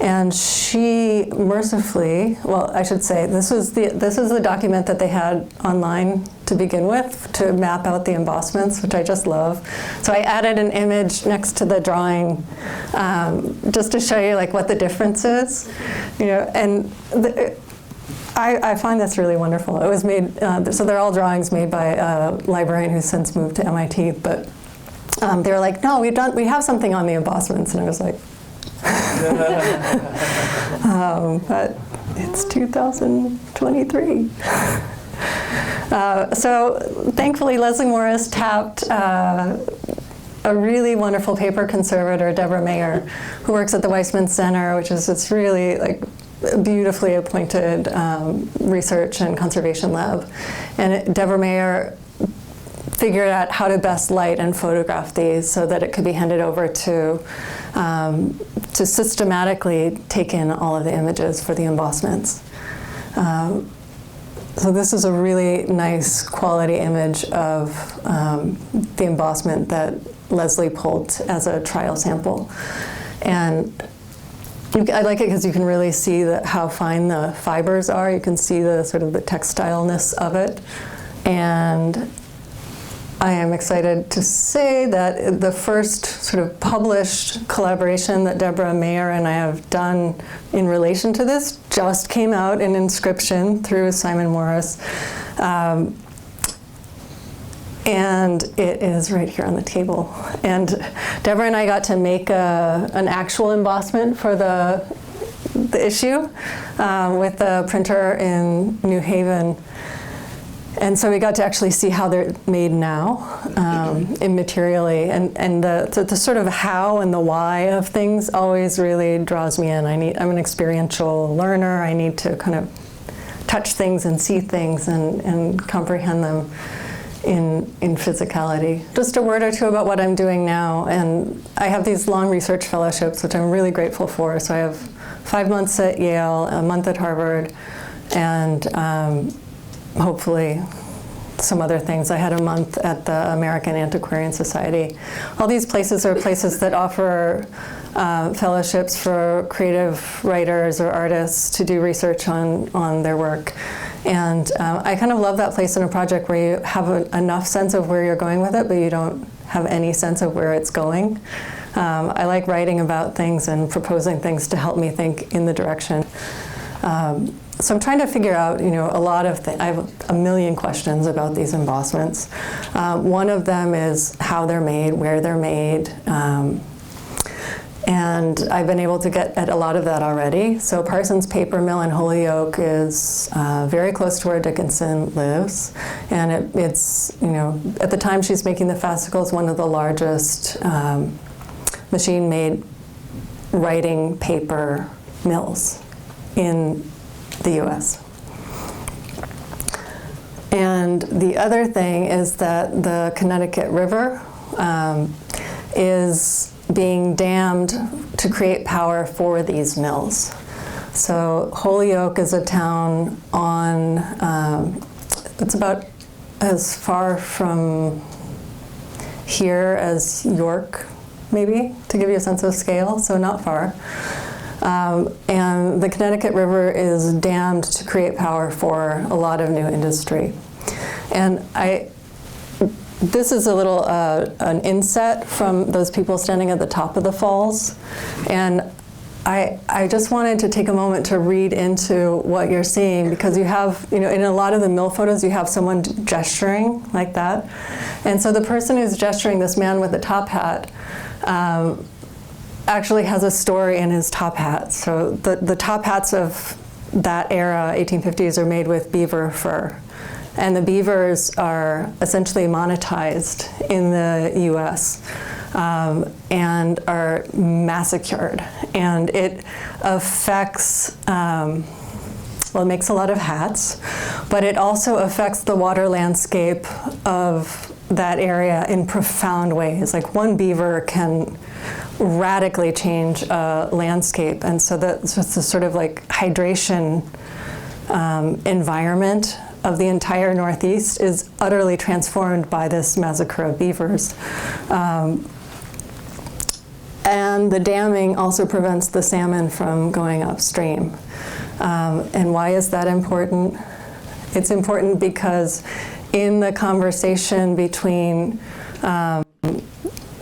And she mercifully, well, I should say, this is the document that they had online to begin with to map out the embossments, which I just love. So I added an image next to the drawing just to show you what the difference is, and I find this really wonderful. It was made, so they're all drawings made by a librarian who's since moved to MIT, but they were like, no, we have something on the embossments, and I was like, but it's 2023. So thankfully, Leslie Morris tapped a really wonderful paper conservator, Debora Mayer, who works at the Weissman Center, which is this really beautifully appointed research and conservation lab. And Debora Mayer figured out how to best light and photograph these so that it could be handed over to systematically take in all of the images for the embossments. So this is a really nice quality image of the embossment that Leslie pulled as a trial sample. And I like it because you can really see how fine the fibers are. You can see the sort of the textileness of it. And I am excited to say that the first sort of published collaboration that Debora Mayer and I have done in relation to this just came out in Inscription through Simon Morris. And it is right here on the table. And Debora and I got to make an actual embossment for the issue with the printer in New Haven. And so we got to actually see how they're made now, immaterially, and the sort of how and the why of things always really draws me in. I'm an experiential learner. I need to kind of touch things and see things and comprehend them in physicality. Just a word or two about what I'm doing now, and I have these long research fellowships, which I'm really grateful for. So I have 5 months at Yale, a month at Harvard, and hopefully some other things. I had a month at the American Antiquarian Society. All these places are places that offer fellowships for creative writers or artists to do research on their work. And I kind of love that place in a project where you have enough sense of where you're going with it, but you don't have any sense of where it's going. I like writing about things and proposing things to help me think in the direction. So I'm trying to figure out, a lot of things. I have a million questions about these embossments. One of them is how they're made, where they're made, and I've been able to get at a lot of that already. So Parsons Paper Mill in Holyoke is very close to where Dickinson lives. And it's, at the time she's making the fascicles, one of the largest machine-made writing paper mills in the US. And the other thing is that the Connecticut River is being dammed to create power for these mills. So Holyoke is a town on, it's about as far from here as York, maybe, to give you a sense of scale, so not far. And the Connecticut River is dammed to create power for a lot of new industry. And this is a little an inset from those people standing at the top of the falls. And I just wanted to take a moment to read into what you're seeing, because you have, in a lot of the mill photos, you have someone gesturing like that. And so the person who's gesturing, this man with the top hat, actually has a story in his top hat. So the top hats of that era, 1850s, are made with beaver fur. And the beavers are essentially monetized in the US and are massacred. And it affects, it makes a lot of hats, but it also affects the water landscape of that area in profound ways. Like one beaver can radically change a landscape. And so that's the sort of like hydration environment of the entire Northeast is utterly transformed by this massacre of beavers. And the damming also prevents the salmon from going upstream. And why is that important? It's important because in the conversation between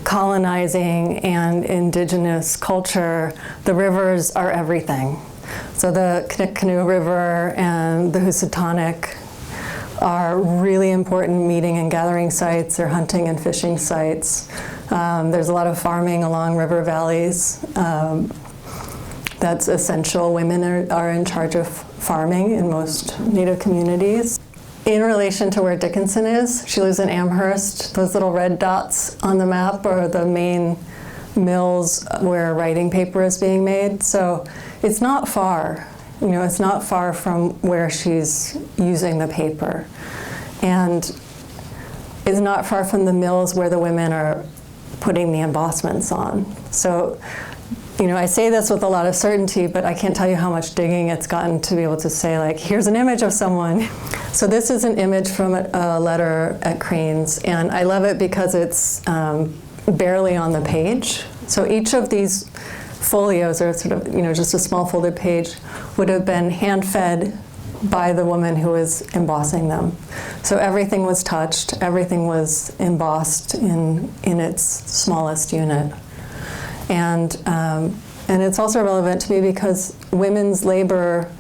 colonizing and indigenous culture, the rivers are everything. So the Canoe River and the Housatonic are really important meeting and gathering sites. They're hunting and fishing sites. There's a lot of farming along river valleys. That's essential. Women are in charge of farming in most Native communities. In relation to where Dickinson is, she lives in Amherst. Those little red dots on the map are the main mills where writing paper is being made. So it's not far. It's not far from where she's using the paper. And it's not far from the mills where the women are putting the embossments on. So, I say this with a lot of certainty, but I can't tell you how much digging it's gotten to be able to say, like, here's an image of someone. So this is an image from a letter at Crane's, and I love it because it's barely on the page. So each of these folios, or sort of, just a small folded page, would have been hand-fed by the woman who was embossing them. So everything was touched, everything was embossed in its smallest unit. And it's also relevant to me because women's labor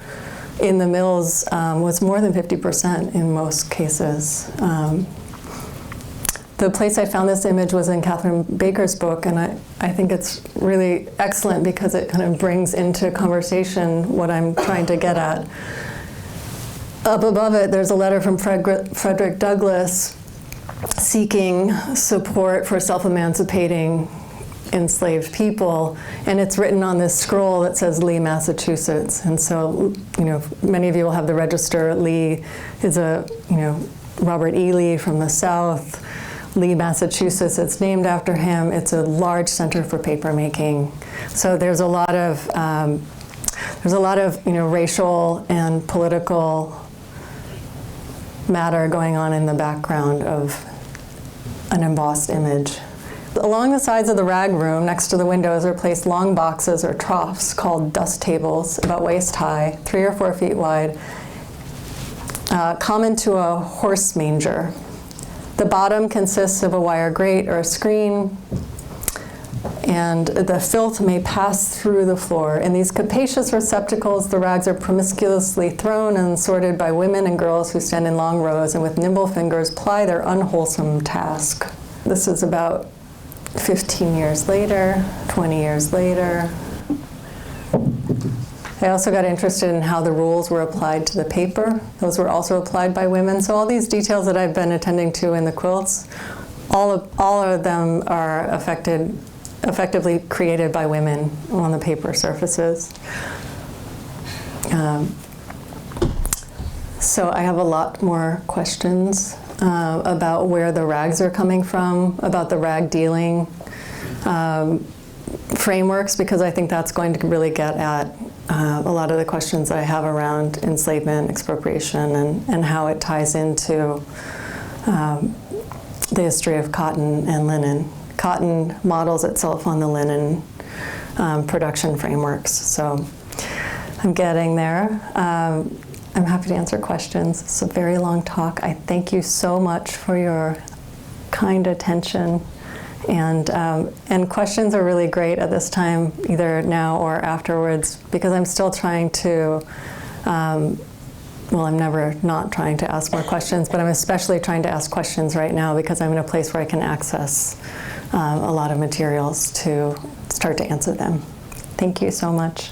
in the mills was more than 50% in most cases. The place I found this image was in Catherine Baker's book, and I think it's really excellent because it kind of brings into conversation what I'm trying to get at. Up above it, there's a letter from Frederick Douglass seeking support for self-emancipating enslaved people, and it's written on this scroll that says Lee, Massachusetts. And so, many of you will have the register. Lee is Robert E. Lee from the South. Lee, Massachusetts, it's named after him. It's a large center for paper making. So there's a lot of racial and political matter going on in the background of an embossed image. Along the sides of the rag room, next to the windows, are placed long boxes or troughs called dust tables, about waist high, 3 or 4 feet wide, common to a horse manger. The bottom consists of a wire grate or a screen, and the filth may pass through the floor. In these capacious receptacles, the rags are promiscuously thrown and sorted by women and girls who stand in long rows and with nimble fingers ply their unwholesome task. This is about 15 years later, 20 years later. I also got interested in how the rules were applied to the paper. Those were also applied by women. So all these details that I've been attending to in the quilts, all of them are effectively created by women on the paper surfaces. So I have a lot more questions about where the rags are coming from, about the rag dealing frameworks, because I think that's going to really get at a lot of the questions that I have around enslavement, expropriation, and how it ties into the history of cotton and linen. Cotton models itself on the linen production frameworks. So I'm getting there. I'm happy to answer questions. It's a very long talk. I thank you so much for your kind attention. And questions are really great at this time, either now or afterwards, because I'm still trying to, well, I'm never not trying to ask more questions, but I'm especially trying to ask questions right now because I'm in a place where I can access a lot of materials to start to answer them. Thank you so much.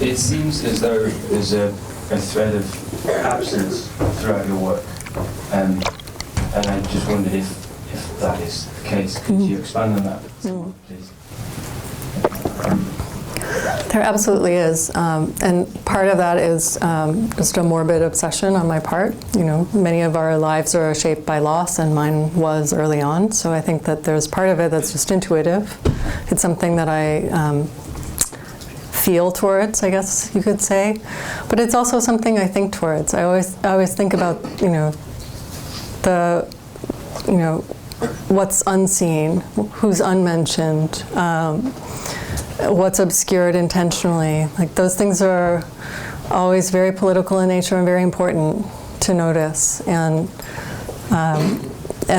It seems as though there's a thread of absence throughout your work, and I just wondered if that is the case. Could you expand on that, please? There absolutely is, and part of that is just a morbid obsession on my part. You know, many of our lives are shaped by loss, and mine was early on, so I think that there's part of it that's just intuitive. It's something that I feel towards, I guess you could say, but it's also something I think towards. I always think about, what's unseen, who's unmentioned, what's obscured intentionally. Like, those things are always very political in nature and very important to notice, and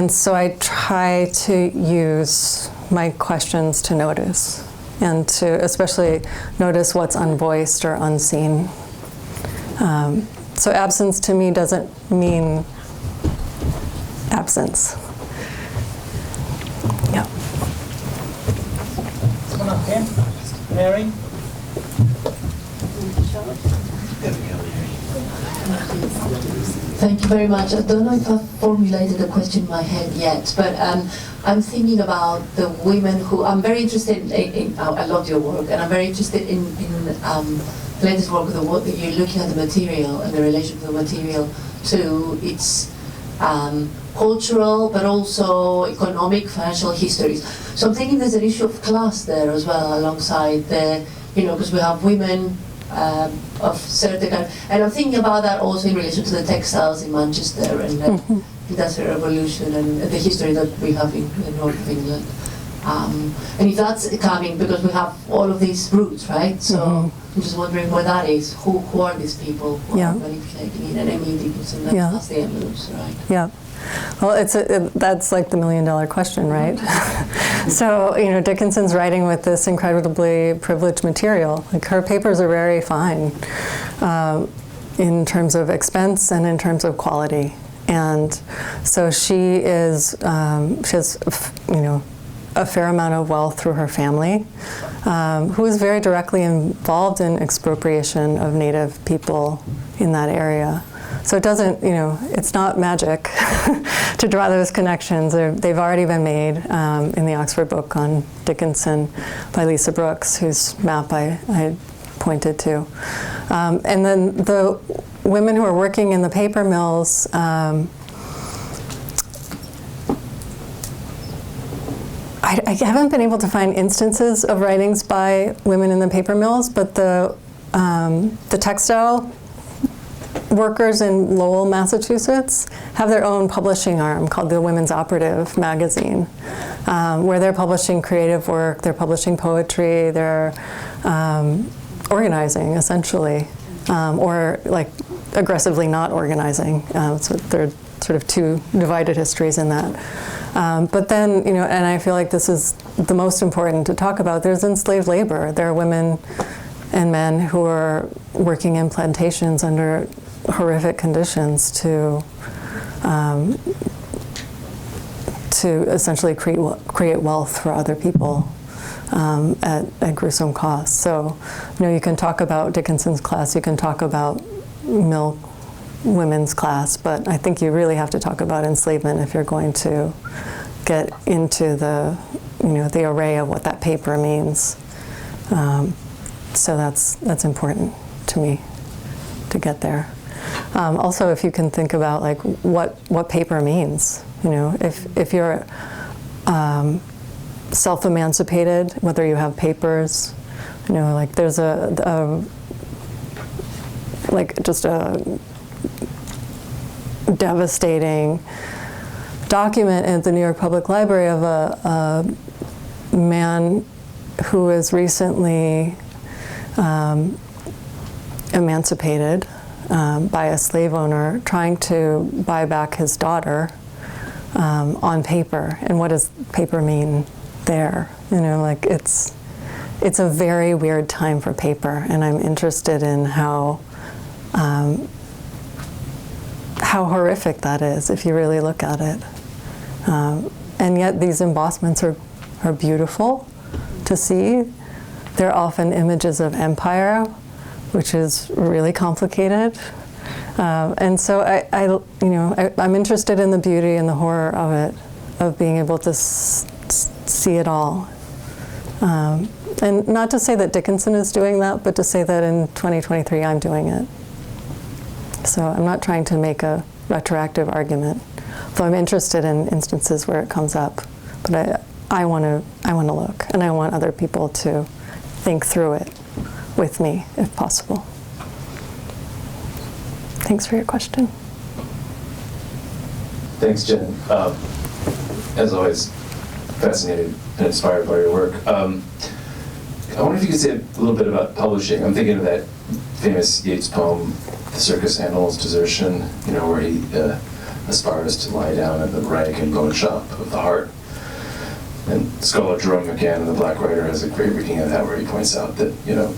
so I try to use my questions to notice, and to especially notice what's unvoiced or unseen. So absence to me doesn't mean absence. Yeah. Come on up here. Mary? Thank you very much. I don't know if I've formulated the question in my head yet, but I'm thinking about the women who, I'm very interested in I love your work, and I'm very interested in the latest work, the work that you're looking at the material and the relation of the material to its cultural, but also economic, financial histories. So I'm thinking there's an issue of class there as well, alongside the, because we have women of certain kind, and I'm thinking about that also in relation to the textiles in Manchester and the Industrial Revolution and the history that we have in the north of England. And if that's coming, because we have all of these roots, right? So I'm just wondering where that is. Who are these people who are manipulating it? And Emily Dickinson, that's the Emilus, right? Yeah. Well, that's like the $1,000,000 question, right? So, Dickinson's writing with this incredibly privileged material. Like, her papers are very fine in terms of expense and in terms of quality. And so she has, a fair amount of wealth through her family, who is very directly involved in expropriation of Native people in that area. So it doesn't, it's not magic to draw those connections. They've already been made in the Oxford book on Dickinson by Lisa Brooks, whose map I pointed to. And then the women who are working in the paper mills, I haven't been able to find instances of writings by women in the paper mills, but the textile workers in Lowell, Massachusetts, have their own publishing arm called the Women's Operative magazine, where they're publishing creative work, they're publishing poetry, they're organizing, essentially. or like aggressively not organizing. So there are sort of two divided histories in that. But then, you know, and I feel like this is the most important to talk about, there's enslaved labor. There are women and men who are working in plantations under horrific conditions to essentially create wealth for other people at gruesome cost. So, you know, you can talk about Dickinson's class, you can talk about mill women's class, but I think you really have to talk about enslavement if you're going to get into the, you know, the array of what that paper means. So that's important to me to get there. Also, if you can think about like what paper means, you know, if you're self-emancipated, whether you have papers, you know, like there's just a devastating document at the New York Public Library of a man who was recently emancipated by a slave owner trying to buy back his daughter on paper. And what does paper mean there? You know, like it's a very weird time for paper, and I'm interested in how horrific that is if you really look at it. And yet these embossments are beautiful to see. They're often images of empire, which is really complicated. And so I'm interested in the beauty and the horror of it, of being able to see it all. And not to say that Dickinson is doing that, but to say that in 2023 I'm doing it. So I'm not trying to make a retroactive argument, though I'm interested in instances where it comes up. But I want to look, and I want other people to think through it with me, if possible. Thanks for your question. Thanks, Jen. As always, fascinated and inspired by your work. I wonder if you could say a little bit about publishing. I'm thinking of that famous Yeats poem, The Circus Animal's Desertion, you know, where he aspires to lie down in the rag and bone shop of the heart. And scholar Jerome McGann, the Black Writer, has a great reading of that where he points out that, you know,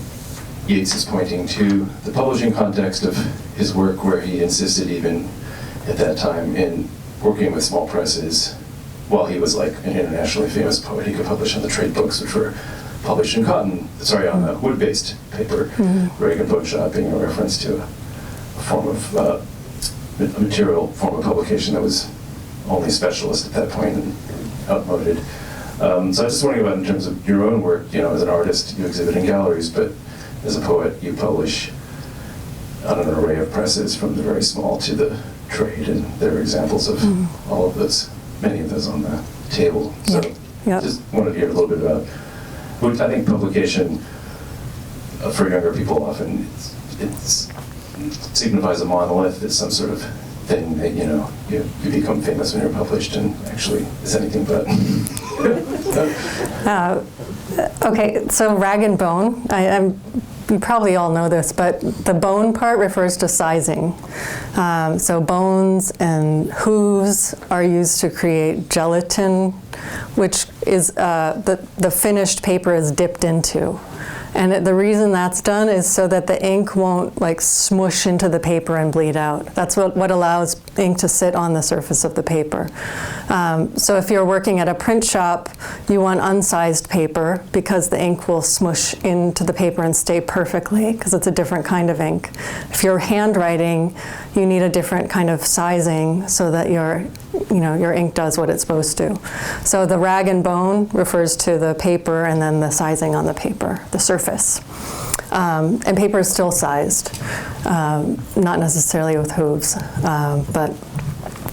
Yeats is pointing to the publishing context of his work, where he insisted even at that time in working with small presses. While he was like an internationally famous poet, he could publish on the trade books, which were published in on wood-based paper, rag and bone shop being a reference to a form of a material form of publication that was only specialist at that point and outmoded. So I was just wondering about, in terms of your own work, you know, as an artist, you exhibit in galleries, but as a poet, you publish on an array of presses from the very small to the trade, and there are examples of all of those, many of those on the table. So just wanted to hear a little bit about, which I think publication for younger people often it signifies a monolith. It's some sort of thing that, you know, you become famous when you're published, and actually is anything but. Okay, so rag and bone, you probably all know this, but the bone part refers to sizing. So bones and hooves are used to create gelatin, which is the finished paper is dipped into. And the reason that's done is so that the ink won't like smush into the paper and bleed out. That's what allows ink to sit on the surface of the paper. So if you're working at a print shop, you want unsized paper because the ink will smush into the paper and stay perfectly because it's a different kind of ink. If you're handwriting, you need a different kind of sizing so that your ink does what it's supposed to. So the rag and bone refers to the paper and then the sizing on the paper, the surface. And paper is still sized, not necessarily with hooves, but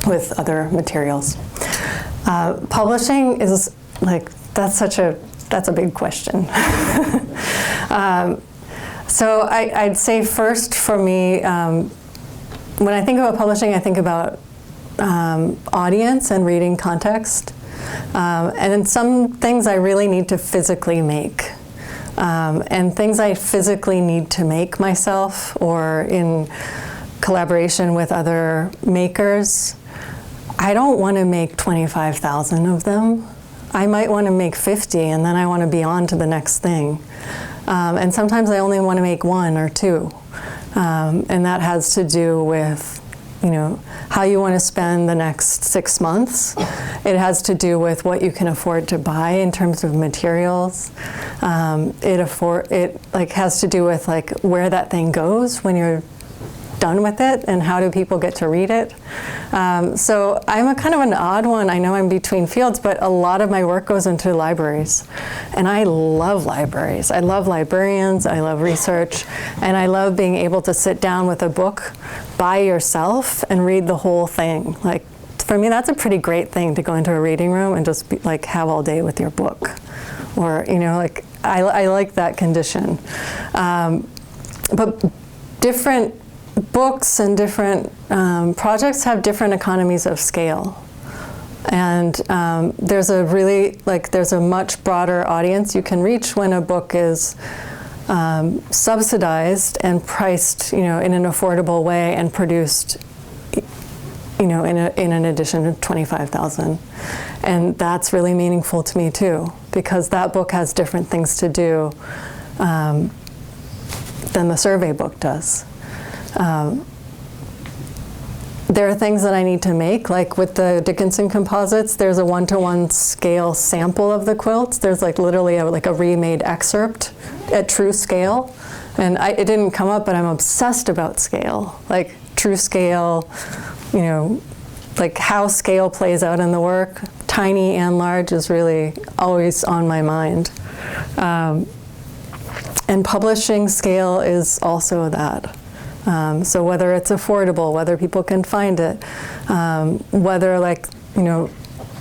with other materials. Publishing is like, that's a big question. So I'd say first for me, when I think about publishing, I think about audience and reading context. And in some things I really need to physically make. And things I physically need to make myself or in collaboration with other makers, I don't want to make 25,000 of them. I might want to make 50, and then I want to be on to the next thing. And sometimes I only want to make 1 or 2. And that has to do with, how you want to spend the next 6 months. It has to do with what you can afford to buy in terms of materials. It has to do with where that thing goes when you're done with it, and how do people get to read it. So I'm a kind of an odd one. I know I'm between fields, but a lot of my work goes into libraries. And I love libraries. I love librarians, I love research, and I love being able to sit down with a book by yourself and read the whole thing. For me, that's a pretty great thing, to go into a reading room and just have all day with your book. Or, I like that condition. But different books and different projects have different economies of scale. And there's a much broader audience you can reach when a book is subsidized and priced, in an affordable way and produced, in an edition of 25,000. And that's really meaningful to me too, because that book has different things to do than the survey book does. There are things that I need to make, like with the Dickinson composites, there's a 1-to-1 scale sample of the quilts. There's literally a remade excerpt at true scale. And it didn't come up, but I'm obsessed about scale. True scale, how scale plays out in the work. Tiny and large is really always on my mind. And publishing scale is also that. So whether it's affordable, whether people can find it, whether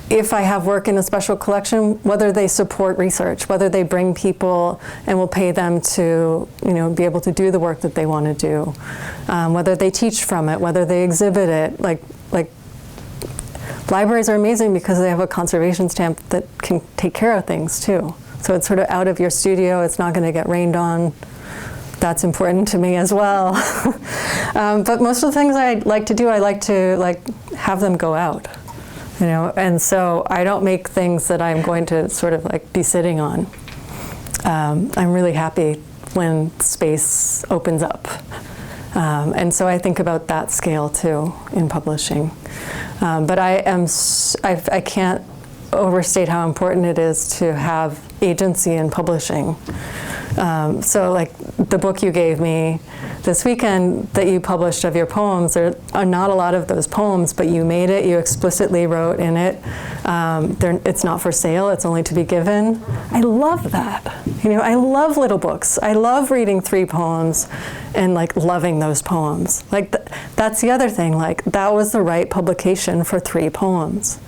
if I have work in a special collection, whether they support research, whether they bring people and will pay them to, be able to do the work that they want to do, whether they teach from it, whether they exhibit it. Libraries are amazing because they have a conservation stamp that can take care of things too. So it's sort of out of your studio, it's not going to get rained on. That's important to me as well. But most of the things I like to do, I like to have them go out, and so I don't make things that I'm going to sort of be sitting on. I'm really happy when space opens up. And so I think about that scale too in publishing. But I can't overstate how important it is to have agency in publishing. So the book you gave me this weekend that you published of your poems, there are not a lot of those poems, but you made it, you explicitly wrote in it, it's not for sale, it's only to be given. I love that. I love little books. I love reading 3 poems and loving those poems. That's the other thing, that was the right publication for 3 poems.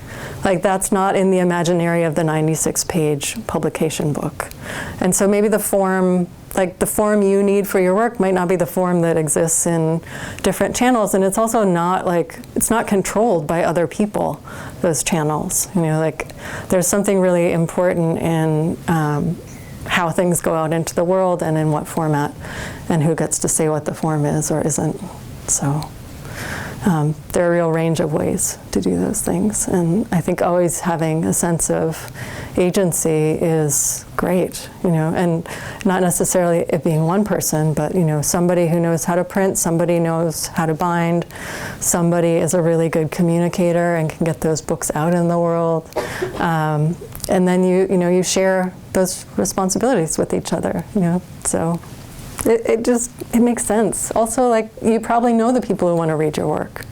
That's not in the imaginary of the 96-page publication book. And so maybe the form you need for your work might not be the form that exists in different channels. And it's also not it's not controlled by other people, those channels. There's something really important in how things go out into the world and in what format and who gets to say what the form is or isn't. So. There are a real range of ways to do those things. And I think always having a sense of agency is great, and not necessarily it being one person, but, somebody who knows how to print, somebody knows how to bind, somebody is a really good communicator and can get those books out in the world. And then you share those responsibilities with each other, so. It makes sense. Also, you probably know the people who want to read your work.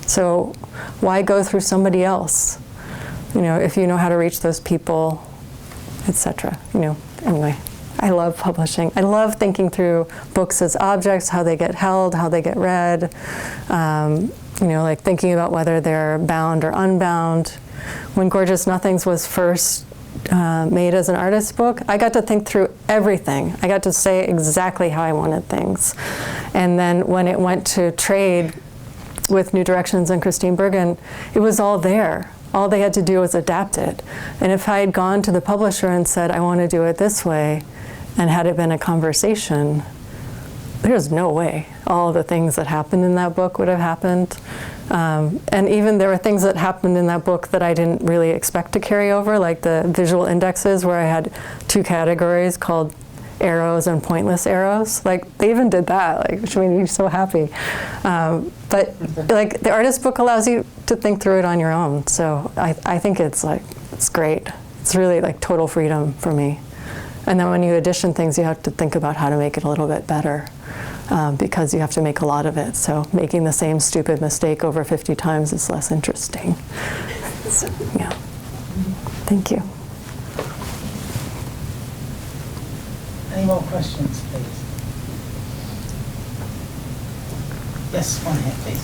So why go through somebody else? If you know how to reach those people, etc. Anyway, I love publishing. I love thinking through books as objects, how they get held, how they get read. Thinking about whether they're bound or unbound. When Gorgeous Nothings was first made as an artist's book, I got to think through everything. I got to say exactly how I wanted things. And then when it went to trade with New Directions and Christine Bergen, it was all there. All they had to do was adapt it. And if I had gone to the publisher and said, I want to do it this way, And had it been a conversation, there's no way all of the things that happened in that book would have happened. And even there were things that happened in that book that I didn't really expect to carry over, like the visual indexes where I had 2 categories called arrows and pointless arrows. Like, they even did that, like, which made me so happy. But like, the artist book allows you to think through it on your own. So I think it's like, it's great. It's really like total freedom for me. And then when you edition things, you have to think about how to make it a little bit better, because you have to make a lot of it. So making the same stupid mistake over 50 times is less interesting. So, yeah. Thank you. Any more questions, please? Yes, one here, please.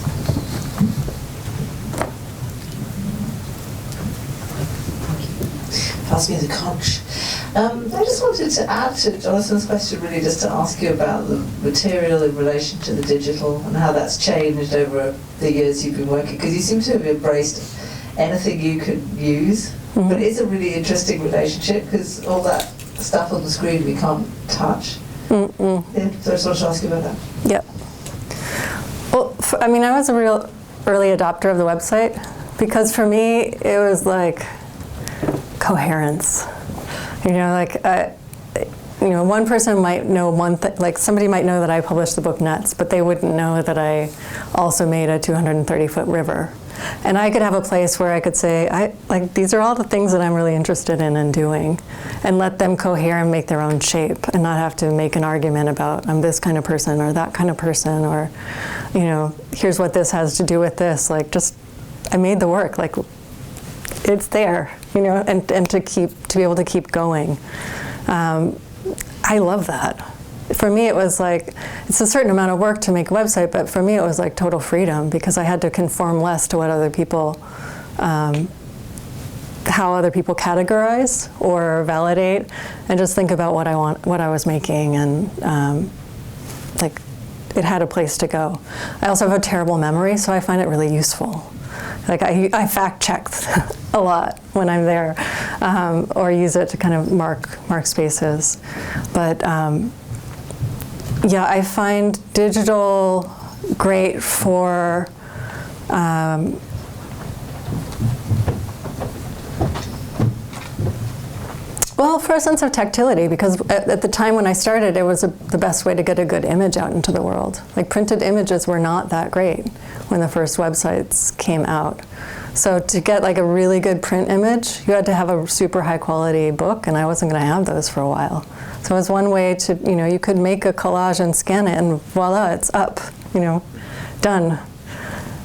Pass me the conch. I just wanted to add to Jonathan's question, really, just to ask you about the material in relation to the digital and how that's changed over the years you've been working, because you seem to have embraced anything you could use, but it is a really interesting relationship because all that stuff on the screen we can't touch. Yeah, so I just wanted to ask you about that. Yep. Well, I mean, I was a real early adopter of the website because for me, it was like coherence. You know, like, you know, one person might know one thing, like somebody might know that I published the book Nuts, but they wouldn't know that I also made a 230-foot river. And I could have a place where I could say, like, these are all the things that I'm really interested in and doing, and let them cohere and make their own shape, and not have to make an argument about I'm this kind of person or that kind of person, or, you know, here's what this has to do with this. Like, just, I made the work, like, it's there, you know, and to be able to keep going. I love that. For me, it was like, it's a certain amount of work to make a website, but for me, it was like total freedom because I had to conform less to what other people, how other people categorize or validate, and just think about what I was making, and like, it had a place to go. I also have a terrible memory, so I find it really useful. Like, I fact check a lot when I'm there, or use it to kind of mark spaces. But yeah, I find digital great for well, for a sense of tactility, because at the time when I started, it was the best way to get a good image out into the world. Like, printed images were not that great when the first websites came out. So to get like a really good print image, you had to have a super high quality book, and I wasn't going to have those for a while. So it was one way to, you know, you could make a collage and scan it, and voila, it's up, you know, done.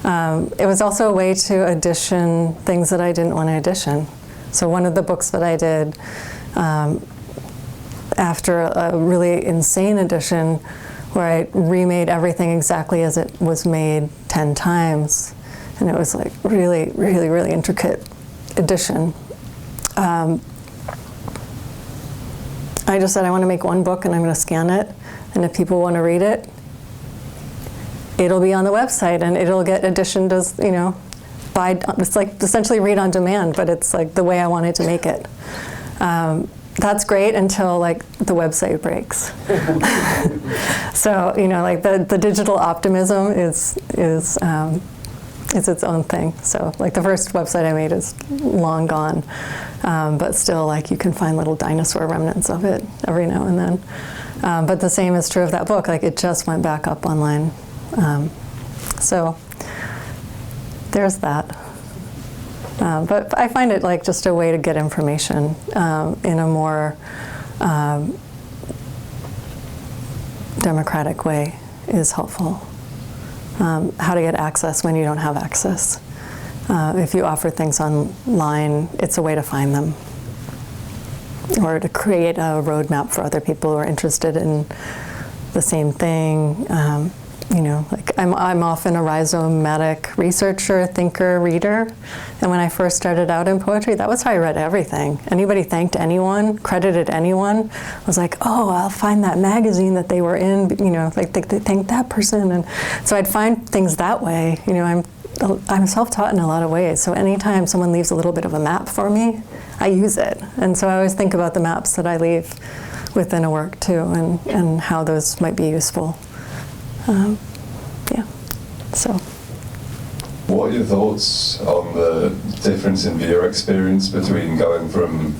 It was also a way to edition things that I didn't want to edition. So one of the books that I did, after a really insane edition where I remade everything exactly as it was made 10 times, and it was like really, really, really intricate edition. I just said I want to make one book and I'm going to scan it, and if people want to read it, it'll be on the website and it'll get editioned as, you know, it's like essentially read on demand, but it's like the way I wanted to make it. That's great until like the website breaks. So, you know, like the digital optimism is its own thing. So like the first website I made is long gone, but still like you can find little dinosaur remnants of it every now and then. But the same is true of that book, like it just went back up online. So there's that. But I find it like just a way to get information in a more democratic way is helpful. How to get access when you don't have access. If you offer things online, it's a way to find them. Or to create a roadmap for other people who are interested in the same thing. You know, like I'm often a rhizomatic researcher, thinker, reader. And when I first started out in poetry, that was how I read everything. Anybody thanked anyone, credited anyone, was like, oh, I'll find that magazine that they were in, you know, like they thanked that person. And so I'd find things that way. You know, I'm self-taught in a lot of ways. So anytime someone leaves a little bit of a map for me, I use it. And so I always think about the maps that I leave within a work too, and how those might be useful. Yeah, so. What are your thoughts on the difference in viewer experience between going from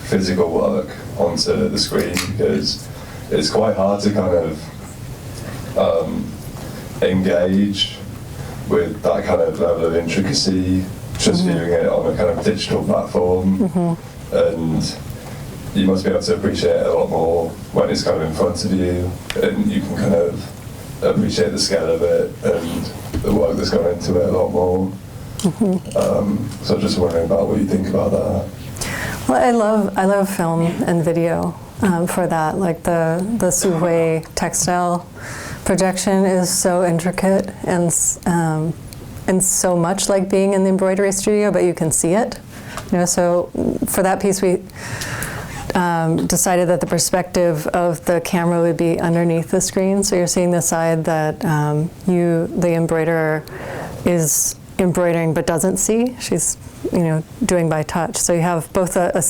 physical work onto the screen? Because it's quite hard to kind of engage with that kind of level of intricacy just viewing it on a kind of digital platform. And you must be able to appreciate it a lot more when it's kind of in front of you, and you can kind of appreciate the scale of it and the work that's gone into it a lot more. So I'm just wondering about what you think about that. Well, I love film and video for that. Like the Suhui textile projection is so intricate and so much like being in the embroidery studio, but you can see it. You know, so for that piece, we decided that the perspective of the camera would be underneath the screen. So you're seeing the side that the embroiderer, is embroidering but doesn't see. She's, doing by touch. So you have both a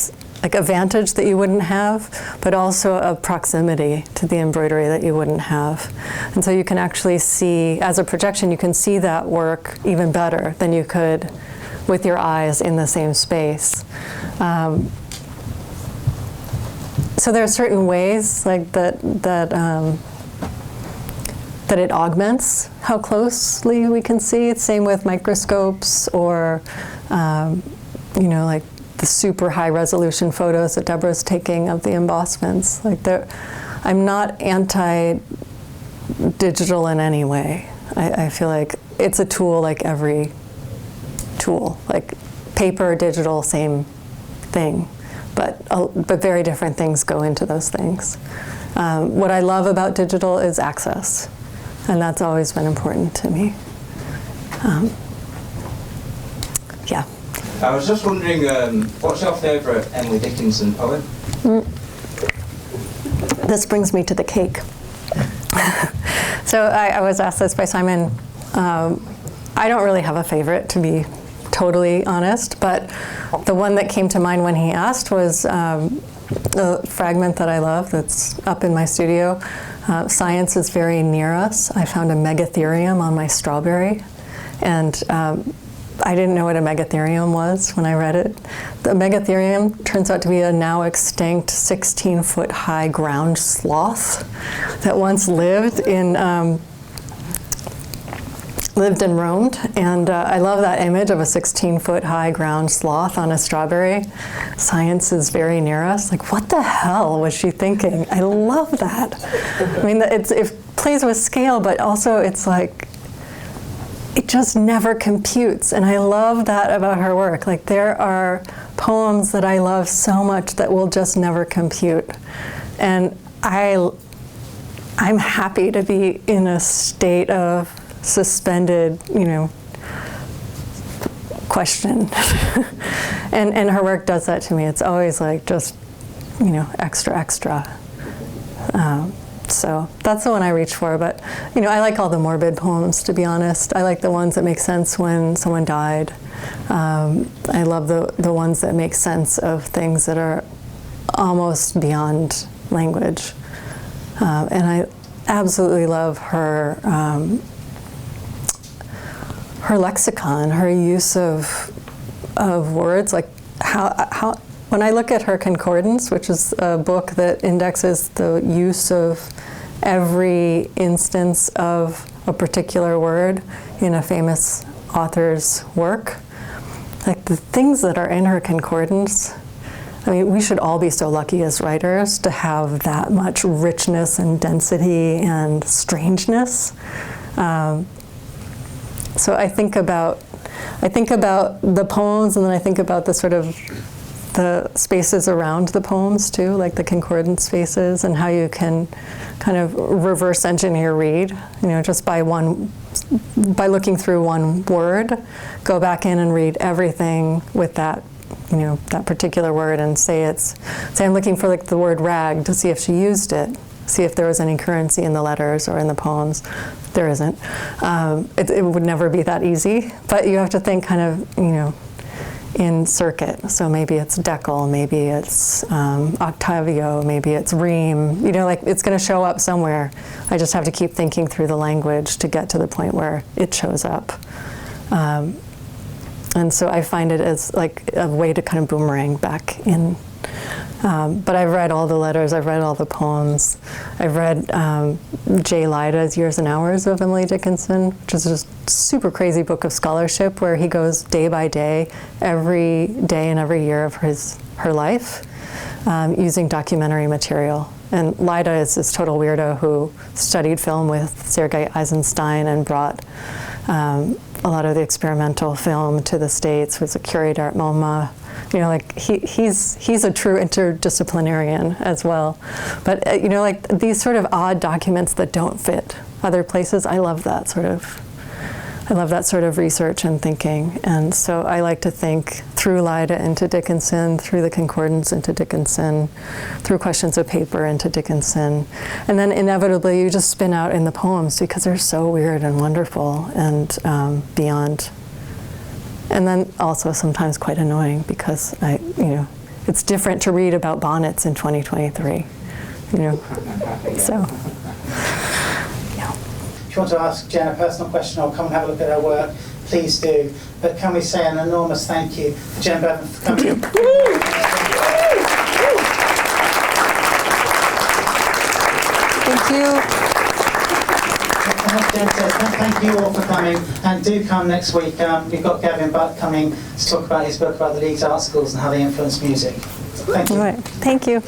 vantage that you wouldn't have, but also a proximity to the embroidery that you wouldn't have. And so you can actually see, as a projection, you can see that work even better than you could with your eyes in the same space. So there are certain ways like that it augments how closely we can see. It's same with microscopes or, like the super high resolution photos that Debora's taking of the embossments. I'm not anti-digital in any way. I feel like it's a tool like every tool, like paper, digital, same thing. But very different things go into those things. What I love about digital is access, and that's always been important to me. Yeah. I was just wondering, what's your favourite Emily Dickinson poem? This brings me to the cake. So I was asked this by Simon. I don't really have a favorite, to be totally honest, but the one that came to mind when he asked was a fragment that I love that's up in my studio. Science is very near us. I found a megatherium on my strawberry, and I didn't know what a megatherium was when I read it. The megatherium turns out to be a now extinct 16-foot high ground sloth that once lived and roamed, and I love that image of a 16-foot high ground sloth on a strawberry. Science is very near us. Like, what the hell was she thinking? I love that. I mean, it plays with scale, but also it's like, it just never computes, and I love that about her work. Like, there are poems that I love so much that will just never compute, and I'm happy to be in a state of suspended, question. and her work does that to me. It's always like just, extra. So that's the one I reach for. But, I like all the morbid poems, to be honest. I like the ones that make sense when someone died. I love the ones that make sense of things that are almost beyond language. And I absolutely love her lexicon, her use of words, like how when I look at her concordance, which is a book that indexes the use of every instance of a particular word in a famous author's work, like the things that are in her concordance, I mean, we should all be so lucky as writers to have that much richness and density and strangeness. So I think about the poems, and then I think about the sort of the spaces around the poems too, like the concordant spaces, and how you can kind of reverse engineer read, just by looking through one word, go back in and read everything with that, that particular word, and say I'm looking for like the word rag to see if she used it, see if there was any currency in the letters or in the poems. There isn't. It would never be that easy, but you have to think kind of, in circuit. So maybe it's Deckel, maybe it's Octavio, maybe it's Ream. You know, like it's going to show up somewhere. I just have to keep thinking through the language to get to the point where it shows up. And so I find it as like a way to kind of boomerang back in. But I've read all the letters, I've read all the poems. I've read J. Lida's Years and Hours of Emily Dickinson, which is just a super crazy book of scholarship where he goes day by day, every day and every year of her life, using documentary material. And Lida is this total weirdo who studied film with Sergei Eisenstein and brought a lot of the experimental film to the States, was a curator at MoMA. You know, like he's a true interdisciplinarian as well. But you know, like these sort of odd documents that don't fit other places, I love that sort of research and thinking. And so I like to think through Lida into Dickinson, through the concordance into Dickinson, through questions of paper into Dickinson. And then inevitably you just spin out in the poems because they're so weird and wonderful and beyond. And then also sometimes quite annoying because it's different to read about bonnets in 2023, you know, so. If you want to ask Jen a personal question or come and have a look at her work, please do. But can we say an enormous thank you to Jen Bervin for coming. Thank you. Jen says, thank you all for coming, and do come next week. We've got Gavin Butt coming to talk about his book about the Leeds art schools and how they influence music. Thank you. All right. Thank you.